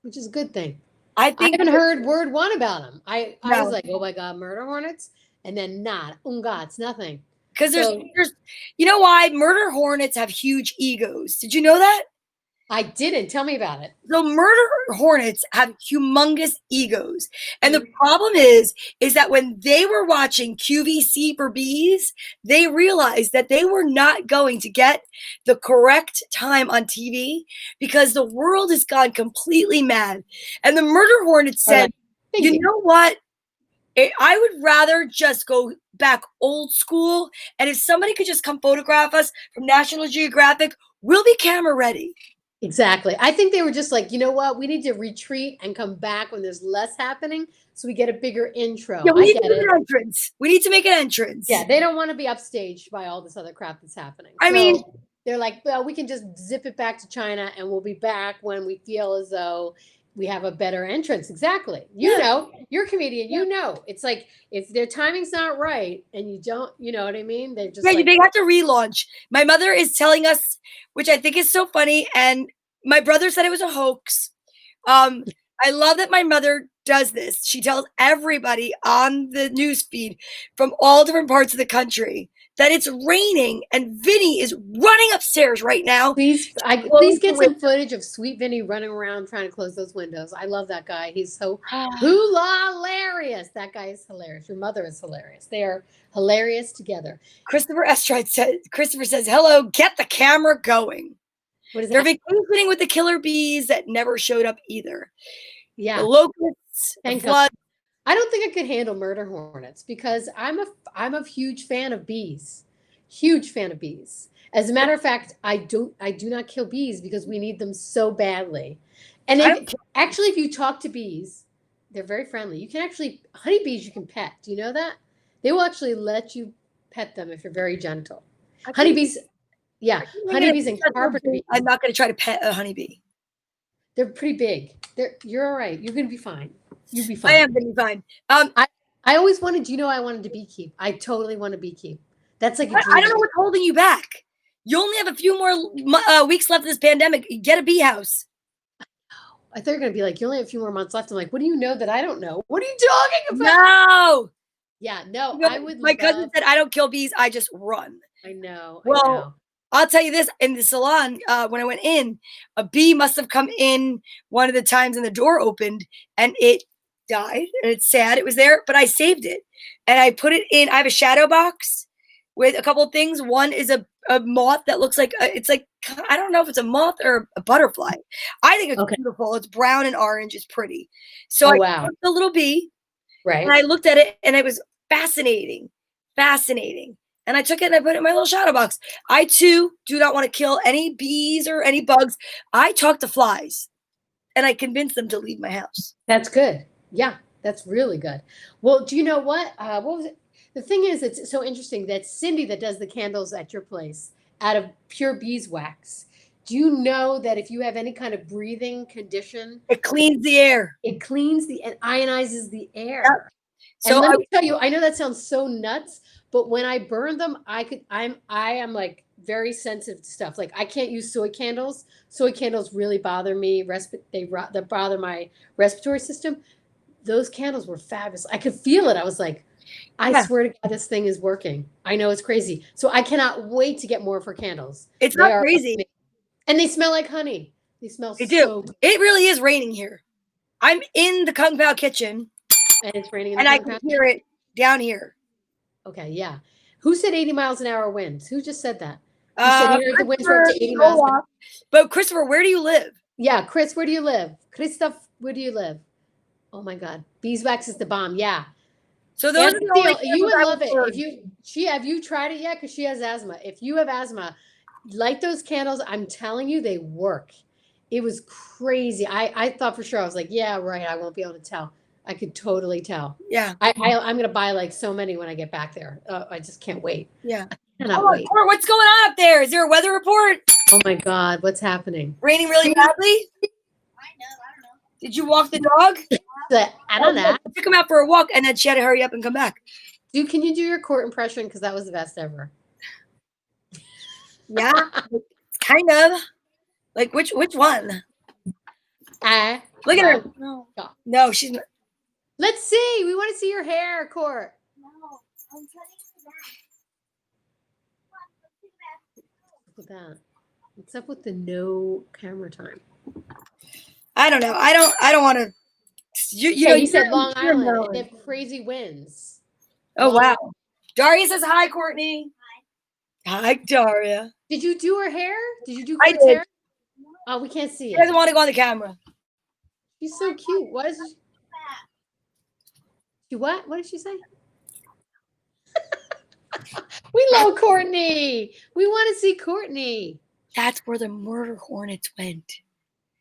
Which is a good thing. I haven't heard word one about them. I was like, oh my God, murder hornets? And then not. It's nothing. Because there's, you know why? Murder hornets have huge egos. Did you know that? I didn't. Tell me about it. So murder hornets have humongous egos. And the problem is that when they were watching QVC for bees, they realized that they were not going to get the correct time on TV because the world has gone completely mad. And the murder hornets said, you know what? I would rather just go back old school. And if somebody could just come photograph us from National Geographic, we'll be camera ready. Exactly. I think they were just like, you know what? We need to retreat and come back when there's less happening so we get a bigger intro. Yeah, we need to make an entrance. We need to make an entrance. Yeah, they don't want to be upstaged by all this other crap that's happening. I mean, they're like, well, we can just zip it back to China and we'll be back when we feel as though we have a better entrance. Exactly. You know, you're a comedian. You know, it's like if their timing's not right and you don't, you know what I mean? They're just they have to relaunch. My mother is telling us, which I think is so funny, and my brother said it was a hoax. I love that my mother does this. She tells everybody on the news feed from all different parts of the country that it's raining and Vinny is running upstairs right now. Please get some footage of sweet Vinny running around trying to close those windows. I love that guy. He's so hilarious. That guy is hilarious. Your mother is hilarious. They are hilarious together. Christopher says, hello, get the camera going. What is They're vacationing with the killer bees that never showed up either. Yeah. The locusts, the floods. I don't think I could handle murder hornets because I'm a huge fan of bees. Huge fan of bees. As a matter of fact, I do not kill bees because we need them so badly. And if you talk to bees, they're very friendly. You can actually honeybees you can pet. Do you know that? They will actually let you pet them if you're very gentle. Honeybees, honeybees and carpet bees. I'm not going to try to pet a honeybee. They're pretty big. You're all right. You're going to be fine. You'll be fine. I am going to be fine. I always wanted, I wanted to beekeep. I totally want to beekeep. That's like a dream. I don't know what's holding you back. You only have a few more weeks left of this pandemic. Get a bee house. I thought you were going to be like, you only have a few more months left. I'm like, what do you know that I don't know? What are you talking about? No. Yeah, no, I would. My cousin said, I don't kill bees. I just run. I know. Well, I'll tell you this, in the salon, when I went in, a bee must have come in one of the times and the door opened and it died. And it's sad. It was there, but I saved it. And I put it in. I have a shadow box with a couple of things. One is a moth that looks like, it's like, I don't know if it's a moth or a butterfly. I think it's beautiful. It's brown and orange. It's pretty. So I put the little bee. Right. And I looked at it and it was fascinating. Fascinating. and I took it and I put it in my little shadow box. I too do not want to kill any bees or any bugs. I talk to flies and I convince them to leave my house. That's good. Yeah, that's really good. Well, do you know what? What was it? The thing is, it's so interesting that Cindy that does the candles at your place out of pure beeswax. Do you know that if you have any kind of breathing condition, It cleans the air. it cleans the and ionizes the air. Yep. And So let me tell you, I know that sounds so nuts, but when I burn them, I am like very sensitive to stuff. Like I can't use soy candles. Soy candles really bother me. They bother my respiratory system. Those candles were fabulous. I could feel it. I was like, I swear to God, this thing is working. I know it's crazy. So I cannot wait to get more of her candles. It's not crazy. Amazing. And they smell like honey. They smell They so do. good. It really is raining here. I'm in the Kung Pao kitchen. And it's raining in and the I can hear it down here. Okay, yeah. Who said 80 miles an hour winds? Who just said that? Who said here the winds were up to 80 miles an hour? But Christopher, where do you live? Yeah, Chris, where do you live? Christoph, where do you live? Oh my God, beeswax is the bomb. Yeah. So those you would love it have you tried it yet? Because she has asthma. If you have asthma, light those candles. I'm telling you, they work. It was crazy. I thought for sure. I was like, yeah, right. I won't be able to tell. I could totally tell. Yeah. I'm gonna buy like so many when I get back there. I just can't wait. Yeah. I cannot wait. What's going on up there? Is there a weather report? Oh my God, what's happening? Raining really badly? I don't know. Did you walk the dog? I don't know. I took him out for a walk and then she had to hurry up and come back. Can you do your court impression? Because that was the best ever. Yeah, kind of. Like which one? Look at her. No, she's not. Let's see. We want to see your hair, Court. No, I'm turning Look at that. What's up with the no camera time? I don't know. I don't want to. You said Long Island. And they have crazy winds. Oh, wow. Daria says hi, Courtney. Hi, Daria. Did you do her hair? Did you do Court's hair? Oh, we can't see it. She doesn't want to go on the camera. She's so cute. What is she? What? What did she say? We love Courtney. We want to see Courtney. That's where the murder hornets went.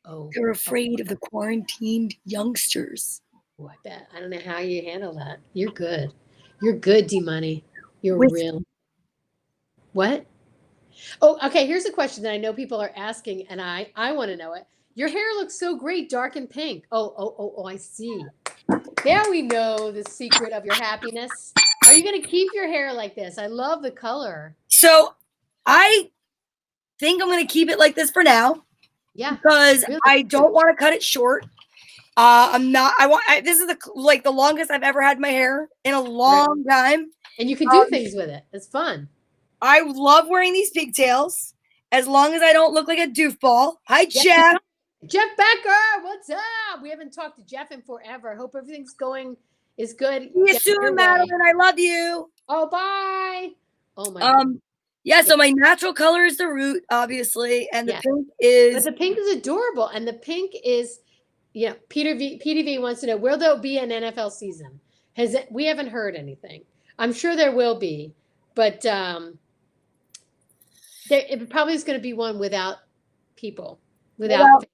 Oh, they're afraid of the quarantined youngsters. Oh, I bet. I don't know how you handle that. You're good. You're good, D-Money. You're real. What? Oh, okay. Here's a question that I know people are asking, and I want to know it. Your hair looks so great, dark and pink. Oh, I see. Now we know the secret of your happiness. Are you going to keep your hair like this? I love the color. So I think I'm going to keep it like this for now. Yeah. Because really? I don't want to cut it short. This is the longest I've ever had my hair in a long time. And you can do things with it. It's fun. I love wearing these pigtails as long as I don't look like a doofball. Hi, Jeff. Jeff Becker, what's up? We haven't talked to Jeff in forever. I hope everything's is good. See you soon, Madeline. I love you. Oh, bye. Oh my God. Yeah, so my natural color is the root, obviously, and the pink is. But the pink is adorable, and the pink is, PDV wants to know, will there be an NFL season? We haven't heard anything. I'm sure there will be, but it probably is going to be one without people, without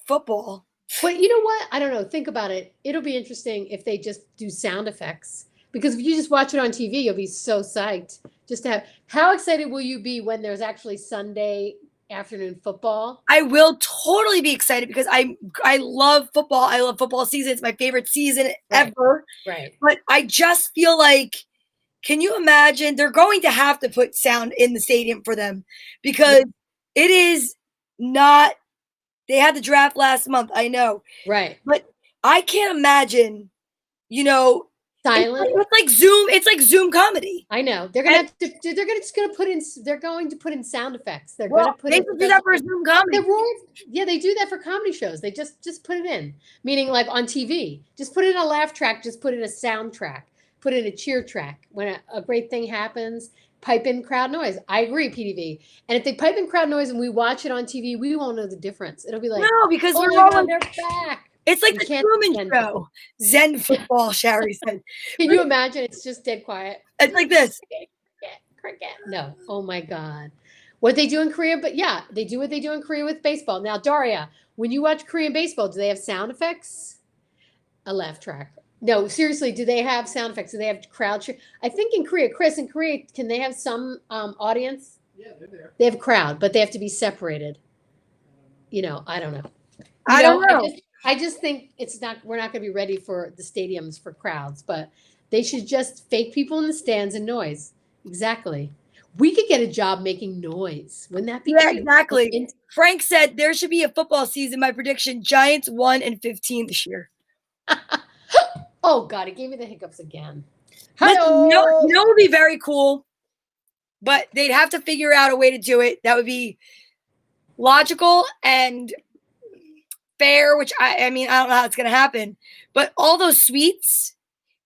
football. But you know what? I don't know. Think about it. It'll be interesting if they just do sound effects. Because if you just watch it on TV, you'll be so psyched. Just to have. How excited will you be when there's actually Sunday afternoon football? I will totally be excited because I love football. I love football season. It's my favorite season ever. Right. But I just feel like, can you imagine? They're going to have to put sound in the stadium for them because it is not. They had the draft last month. I know. Right. But I can't imagine. Silent. It's like Zoom. It's like Zoom comedy. I know. They're gonna have to. They're just gonna put in. They're going to put in sound effects. They're gonna put. They do that for Zoom comedy. Yeah, they do that for comedy shows. They just put it in. Meaning, like on TV, just put in a laugh track. Just put in a sound track. Put in a cheer track when a great thing happens. Pipe in crowd noise. I agree, PDV. And if they pipe in crowd noise and we watch it on TV, we won't know the difference. It'll be like, no, because we're all they're back. It's like the Truman Show. Zen football, Shari said. Can you imagine? It's just dead quiet. It's like this. cricket. No. Oh my God. What they do in Korea, but yeah, they do what they do in Korea with baseball. Now, Daria, when you watch Korean baseball, do they have sound effects? A laugh track. No, seriously, do they have sound effects? Do they have crowd cheer? I think in Korea, Chris, in Korea, can they have some audience? Yeah, they're there. They have crowd, but they have to be separated. You know, I don't know. I don't know. I just think we're not going to be ready for the stadiums for crowds, but they should just fake people in the stands and noise. Exactly. We could get a job making noise. Wouldn't that be Yeah, cute? exactly. Frank said there should be a football season. My prediction: Giants 1-15 this year. Oh God, it gave me the hiccups again. Listen, Hello. you know what would be very cool, but they'd have to figure out a way to do it that would be logical and fair, which I mean, I don't know how it's going to happen, but all those suites,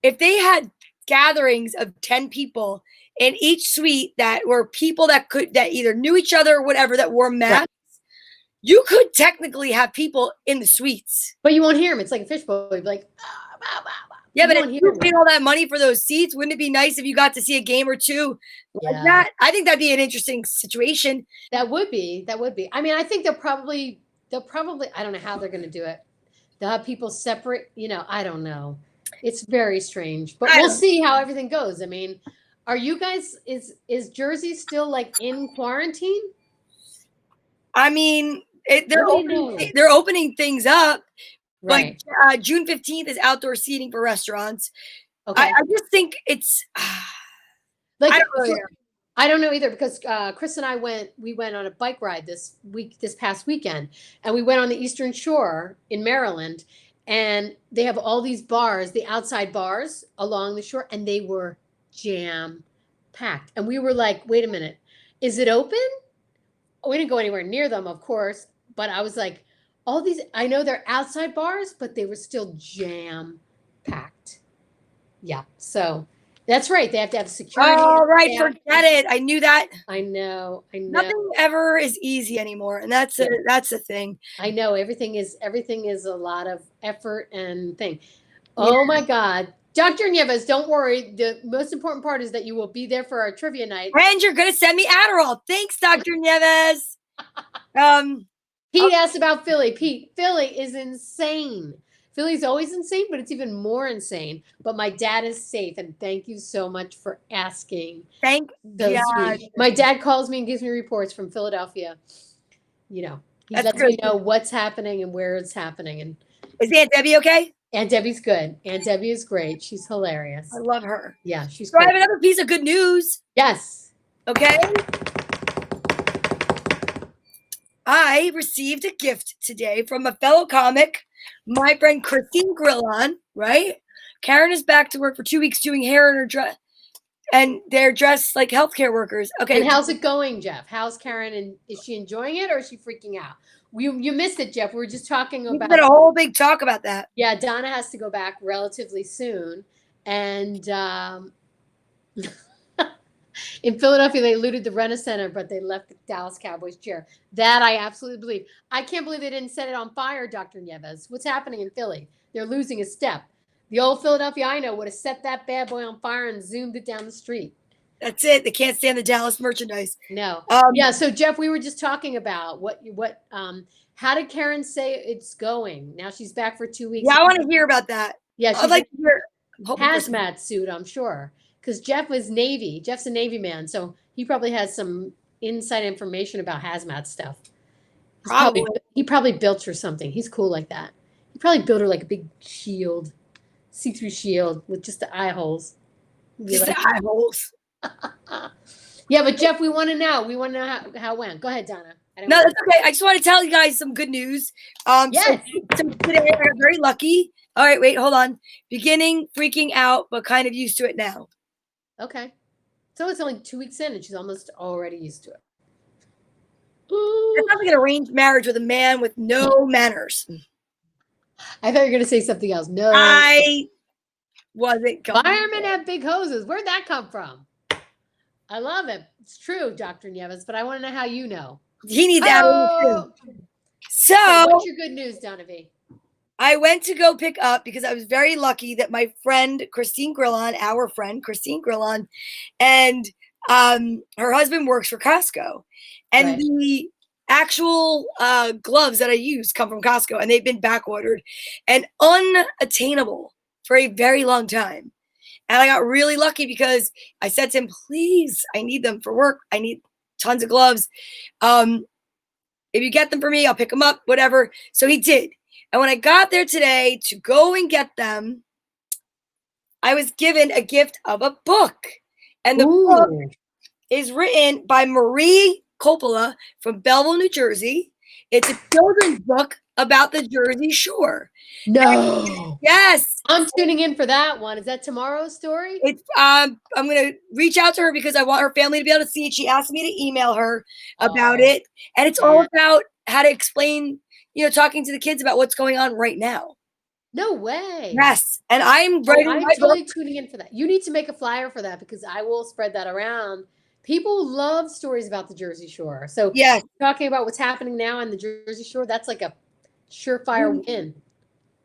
if they had gatherings of 10 people in each suite that were people that either knew each other or whatever, that wore masks, you could technically have people in the suites. But you won't hear them. It's like a fishbowl. You'd be like, ah, bah, bah, bah. Yeah, but won't if hear you them. paid all that money for those seats, wouldn't it be nice if you got to see a game or two like Yeah. that? I think that'd be an interesting situation. That would be. I mean, I think they'll probably, I don't know how they're going to do it. They'll have people separate, you know, I don't know. It's very strange, but we'll see how everything goes. I mean, are you guys, is Jersey still like in quarantine? I mean, they're What do you know? opening things up. Right. Like June 15th is outdoor seating for restaurants. Okay. I just think it's Like, I don't really know. I don't know either because Chris and I we went on a bike ride this past weekend, and we went on the Eastern Shore in Maryland, and they have all these bars, the outside bars along the shore, and they were jam packed. And we were like, wait a minute, is it open? We didn't go anywhere near them, of course, but I was like, all these, I know they're outside bars, but they were still jam packed. Yeah. So that's right. They have to have security. Oh, right. staff. Forget it. I knew that. I know. Nothing ever is easy anymore. And that's the thing. I know everything is a lot of effort and thing. Oh my God. Dr. Nieves, don't worry. The most important part is that you will be there for our trivia night. And you're going to send me Adderall. Thanks, Dr. Nieves. Pete asked about Philly. Pete, Philly is insane. Philly's always insane, but it's even more insane. But my dad is safe, and thank you so much for asking. Thank God. My dad calls me and gives me reports from Philadelphia. You know, he lets me know what's happening and where it's happening. And is Aunt Debbie okay? Aunt Debbie's good. Aunt Debbie is great. She's hilarious. I love her. Yeah, she's So great. I have another piece of good news. Yes. Okay. I received a gift today from a fellow comic, my friend Christine Grillon, right? Karen is back to work for 2 weeks doing hair in her dress, and they're dressed like healthcare workers. Okay. And how's it going, Jeff? How's Karen, and is she enjoying it or is she freaking out? You missed it, Jeff. We were just talking about. We had a whole big talk about that. Yeah, Donna has to go back relatively soon, and in Philadelphia they looted the Rena Center, but they left the Dallas Cowboys chair. That I absolutely believe. I can't believe they didn't set it on fire, Dr. Nieves. What's happening in Philly? They're losing a step. The old Philadelphia I know would have set that bad boy on fire and zoomed it down the street. That's it. They can't stand the Dallas merchandise. No. Yeah. So Jeff, we were just talking about how did Karen say it's going? Now she's back for 2 weeks. Yeah, I want to hear about that. Yeah. I'd like to hear. Hazmat suit, I'm sure. Because Jeff was Navy. Jeff's a Navy man. So he probably has some inside information about hazmat stuff. He probably built her something. He's cool like that. He probably built her like a big shield, see-through shield with just the eye holes. Just the eye holes. Yeah, but Jeff, we want to know. We want to know how it went. Go ahead, Donna. No, that's okay. I just want to tell you guys some good news. Yes. So today I got very lucky. All right, wait, hold on. Beginning freaking out, but kind of used to it now. Okay. So it's only 2 weeks in and she's almost already used to it. It's not like an arranged marriage with a man with no manners. I thought you were going to say something else. No. I wasn't going. Firemen have big hoses. Where'd that come from? I love it. It's true, Dr. Nieves, but I want to know how you know. He needs that too. So, what's your good news, Donovan? I went to go pick up because I was very lucky that my friend Christine Grillon, our friend Christine Grillon, and her husband works for Costco, and Right. the actual gloves that I use come from Costco, and they've been back ordered and unattainable for a very long time. And I got really lucky because I said to him, please, I need them for work. I need tons of gloves. If you get them for me, I'll pick them up, whatever. So he did. And when I got there today to go and get them, I was given a gift of a book. And the book Ooh. is written by Marie Coppola from Belleville, New Jersey. It's a children's book about the Jersey Shore. No. Yes. I'm tuning in for that one. Is that tomorrow's story? It's I'm gonna reach out to her because I want her family to be able to see it. She asked me to email her about it. And it's all about how to explain, talking to the kids about what's going on right now. No way. Yes. And I'm Oh, writing I'm my totally book. tuning in for that. You need to make a flyer for that because I will spread that around. People love stories about the Jersey Shore. So Yes. talking about what's happening now on the Jersey Shore, that's like a surefire win.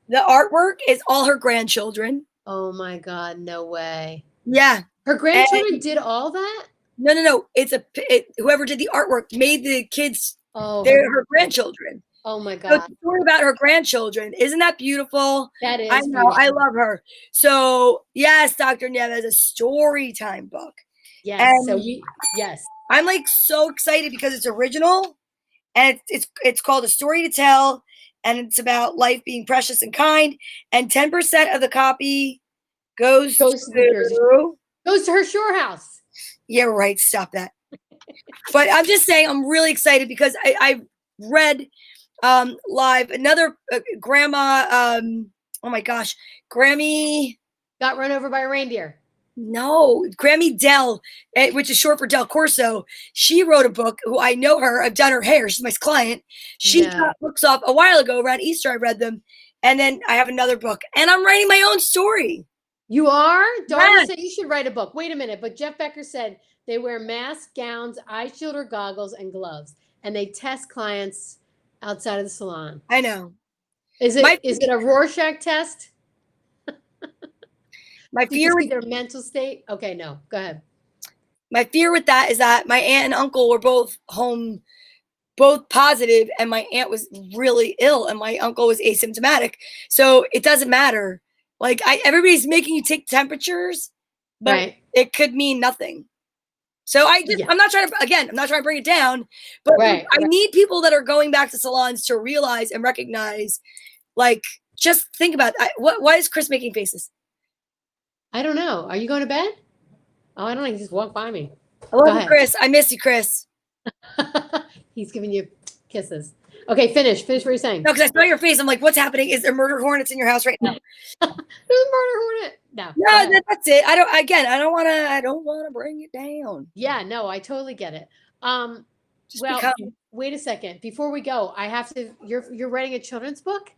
The artwork is all her grandchildren. Oh my God, no way. Yeah. Her grandchildren did all that? No. Whoever did the artwork made the kids Oh, her grandchildren. oh my So God. it's a story about her grandchildren. Isn't that beautiful? That is I know. beautiful. I love her. So yes, Dr. Nieves, a story time book. Yes. And yes. I'm like so excited because it's original and it's called A Story to Tell, and it's about life being precious and kind. And 10% of the copy goes to the Jersey Shore. Goes to her shore house. Yeah, right. Stop that. But I'm just saying, I'm really excited because I read live another grandma. Oh my gosh, Grammy got run over by a reindeer. No, Grammy Dell, which is short for Del Corso. She wrote a book. Who I know her. I've done her hair. She's my client. She got books off a while ago around Easter. I read them, and then I have another book, and I'm writing my own story. You are? Darla said you should write a book. Wait a minute, but Jeff Becker said they wear masks, gowns, eye shield or goggles, and gloves, and they test clients outside of the salon. I know. Is it a Rorschach test? My fear with their mental state. Okay, no, go ahead. My fear with that is that my aunt and uncle were both home, both positive, and my aunt was really ill, and my uncle was asymptomatic. So it doesn't matter. Like everybody's making you take temperatures, but it could mean nothing. So I'm not trying to bring it down, but I need people that are going back to salons to realize and recognize, like, just think about why is Chris making faces? I don't know. Are you going to bed? Oh, I don't know. He just walked by me. I love you, Chris. I miss you, Chris. He's giving you kisses. Okay, finish what you're saying. No, because I saw your face. I'm like, what's happening? Is there murder hornets in your house right now? There's a murder hornet. No. No, that's it. I don't want to bring it down. Yeah, no, I totally get it. Wait a second. Before we go, I have to. You're writing a children's book?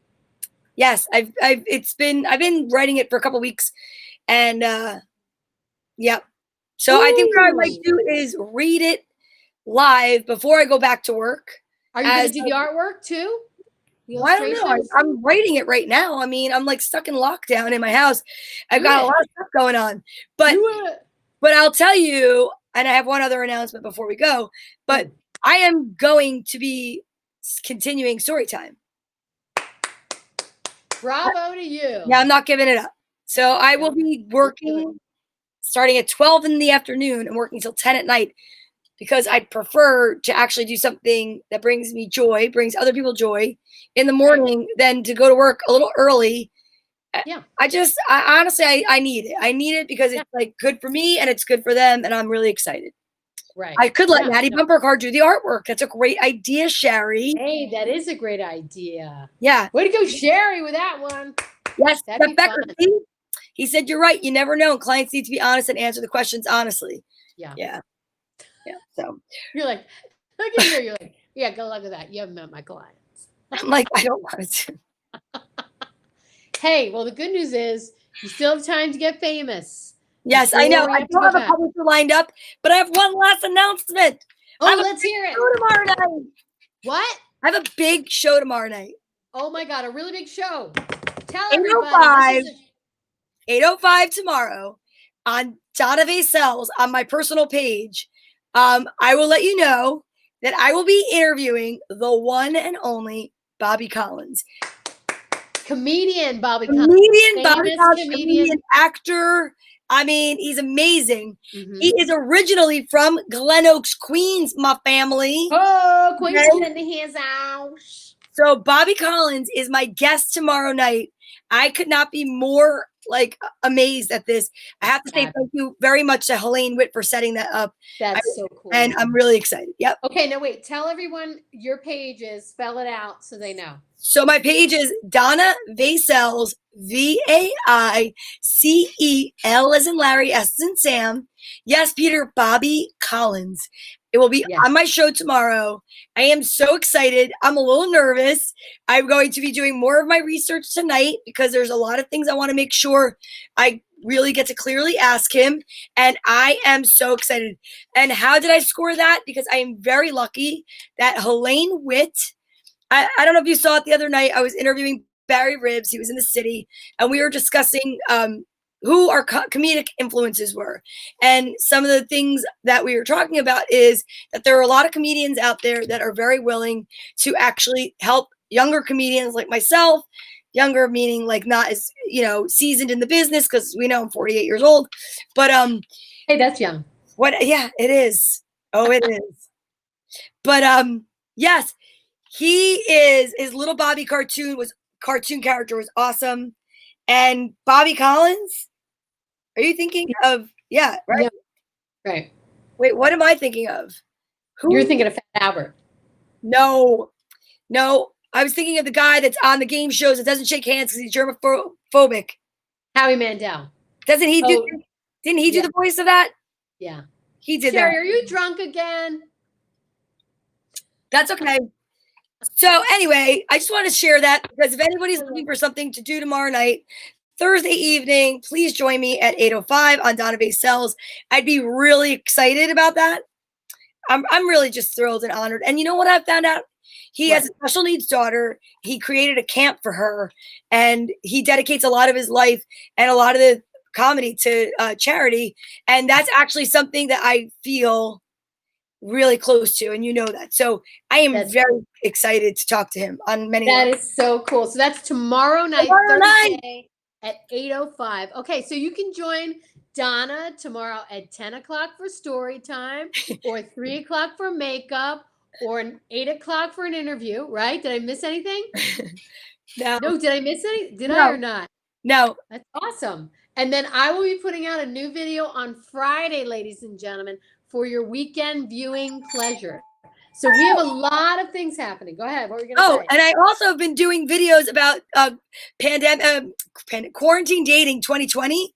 Yes, I've been writing it for a couple weeks. And yep. So I think what I might do is read it live before I go back to work. Are you going to do the artworok too? I don't know. I'm writing it right now. I mean, I'm like stuck in lockdown in my house. I've got a lot of stuff going on. But I'll tell you, and I have one other announcement before we go, but I am going to be continuing Storytime. Bravo to you. Yeah, I'm not giving it up. So I will be working starting at 12 in the afternoon and working till 10 at night because I'd prefer to actually do something that brings me joy, brings other people joy in the morning than to go to work a little early. Yeah. I honestly need it. I need it because it's like good for me and it's good for them. And I'm really excited. Right. I could let Natty Bumper Car do the artwork. That's a great idea, Sherry. Hey, that is a great idea. Yeah. Way to go, Sherry, with that one. Yes. Becker, he said, you're right. You never know. Clients need to be honest and answer the questions honestly. Yeah. Yeah. Yeah. So you're like, look at you. You're like, yeah, good luck with that. You haven't met my clients. I'm like, I don't want to. Hey, well, the good news is you still have time to get famous. Yes, I know. I don't have a publisher lined up, but I have one last announcement. Oh, let's hear it. Tomorrow night. What? I have a big show tomorrow night. Oh my God, a really big show. Tell everybody. 8:05 tomorrow. on Donna Vaisels on my personal page, I will let you know that I will be interviewing the one and only Bobby Collins. Comedian Bobby Comedian Collins. Bobby Famous Collins, comedian. actor. I mean, he's amazing. Mhm. He is originally from Glen Oaks, Queens, my family. Oh, Queen's Okay. in his house. So Bobby Collins is my guest tomorrow night. I could not be more like amazed at this. I have to say thank you very much to Helene Witt for setting that up. That's so cool. And I'm really excited. Yep. Okay, no, wait. Tell everyone your page is. Spell it out so they know. So my page is Donna Vaisels, VAICEL as in Larry, S as in Sam. Yes, Peter, Bobby Collins. It will be on my show tomorrow. I am so excited. I'm a little nervous. I'm going to be doing more of my research tonight because there's a lot of things I want to make sure I really get to clearly ask him. And I am so excited. And how did I score that? Because I am very lucky that Helene Witt, I don't know if you saw it the other night. I was interviewing Barry Ribbs. He was in the city, and we were discussing who our comedic influences were. And some of the things that we were talking about is that there are a lot of comedians out there that are very willing to actually help younger comedians like myself. Younger meaning like not as, seasoned in the business, because we know I'm 48 years old. But hey, that's young. Yeah, it is. Oh, it is. But yes. His little Bobby cartoon character was awesome. And Bobby Collins, are you thinking of, right? Yeah, right. Wait, what am I thinking of? Who? You're thinking of Fat Albert. No. I was thinking of the guy that's on the game shows that doesn't shake hands because he's germophobic. Howie Mandel. Didn't he do the voice of that? Yeah. He did Sherry, that. are you drunk again? That's okay. So anyway, I just want to share that because if anybody's looking for something to do tomorrow night, Thursday evening, please join me at 8:05 on Donna Vaisels. I'd be really excited about that. I'm really just thrilled and honored. And you know what I found out? He has a special needs daughter. He created a camp for her, and he dedicates a lot of his life and a lot of the comedy to charity. And that's actually something that I feel really close to, and you know that. So I am very excited to talk to him on many levels. That is so cool. So that's tomorrow night, Thursday at 8:05. Okay, so you can join Donna tomorrow at 10 o'clock for story time, or 3 o'clock for makeup, or 8 o'clock for an interview, right? Did I miss anything? No, did I miss anything? Did I or not? No. That's awesome. And then I will be putting out a new video on Friday, ladies and gentlemen, for your weekend viewing pleasure. So we have a lot of things happening. Go ahead. What were you going to say? And I also have been doing videos about quarantine dating 2020.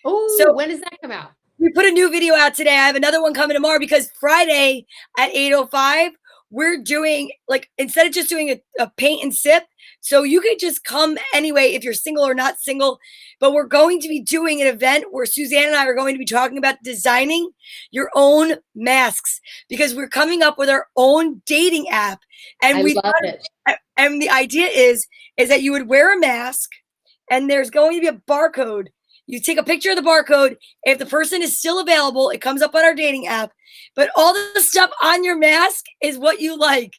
Oh, so when does that come out? We put a new video out today. I have another one coming tomorrow because Friday at 8:05, we're doing, like, instead of just doing a paint and sip, so you could just come anyway if you're single or not single, but we're going to be doing an event where Suzanne and I are going to be talking about designing your own masks, because we're coming up with our own dating app. And I love it. And the idea is that you would wear a mask, and there's going to be a barcode. You take a picture of the barcode. If the person is still available, it comes up on our dating app. But all the stuff on your mask is what you like.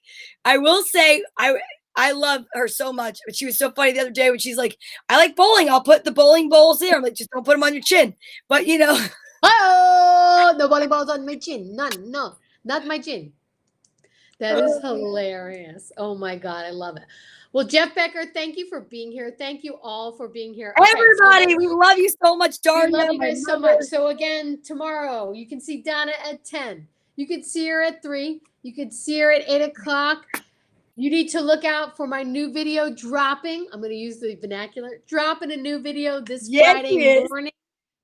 I will say, I love her so much. But she was so funny the other day when she's like, I like bowling. I'll put the bowling balls there. I'm like, just don't put them on your chin. But, Oh, the bowling balls on my chin. None. No, not my chin. That is hilarious. Oh, my God. I love it. Well, Jeff Becker, thank you for being here. Thank you all for being here. Everybody, so we love you so much, darling. We love you guys so much. So again, tomorrow, you can see Donna at 10. You could see her at 3. You could see her at 8 o'clock. You need to look out for my new video dropping. I'm going to use the vernacular. Dropping a new video this Friday morning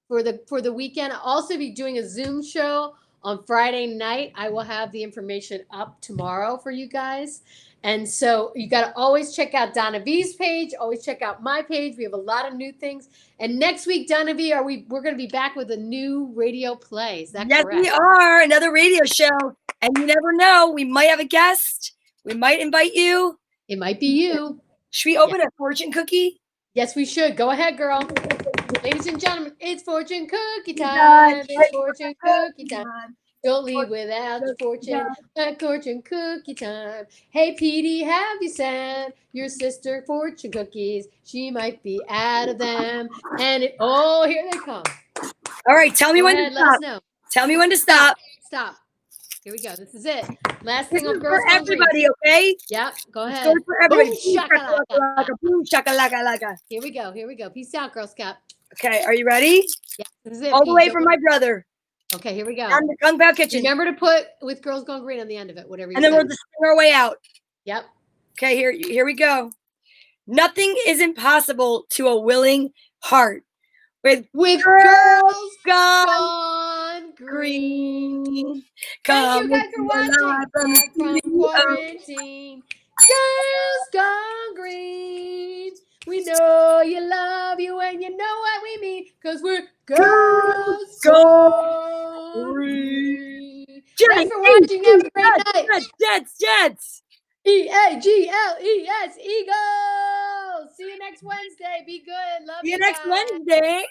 for the weekend. I'll also be doing a Zoom show on Friday night. I will have the information up tomorrow for you guys. And so you got to always check out Donna V's page. Always check out my page. We have a lot of new things. And next week, Donna V, we're going to be back with a new radio play. Is that correct? Yes, we are. Another radio show. And you never know. We might have a guest. We might invite you. It might be you. Should we open a fortune cookie? Yes, we should. Go ahead, girl. Ladies and gentlemen, it's fortune cookie time. It's fortune cookie time. Don't leave without your fortune cookie time. Hey, Petey, have you sent your sister fortune cookies? She might be out of them. And here they come. All right, tell me Go when ahead, to let us stop. know. Tell me when to stop. Stop. Here we go. This is it. Last This thing of is girls for gone green. everybody, okay? Yep, go It's ahead. going for everybody. Boom, shakalaka. Boom, shakalaka. Here we go. Peace out, Girl Scout. Okay, are you ready? Yeah, this is it. All the Pete. way Don't from worry. my brother. Okay, here we go. And the Kung Pao Kitchen. Remember to put with Girls Gone Green on the end of it, whatever you And then say. we'll just sing our way out. Yep. Okay, here we go. Nothing is impossible to a willing heart. With Girls Gone Gone Green. Green. Thank you guys with for me watching. alive from Back from the quarantine. Girls Gone Green. We know you love you and you know what we mean. Cause we're Girls Gone Green. Thanks for watching. Have a great night. Jets. EAGLES Eagles. See you next Wednesday. Be good. Love See you you next guys. Wednesday.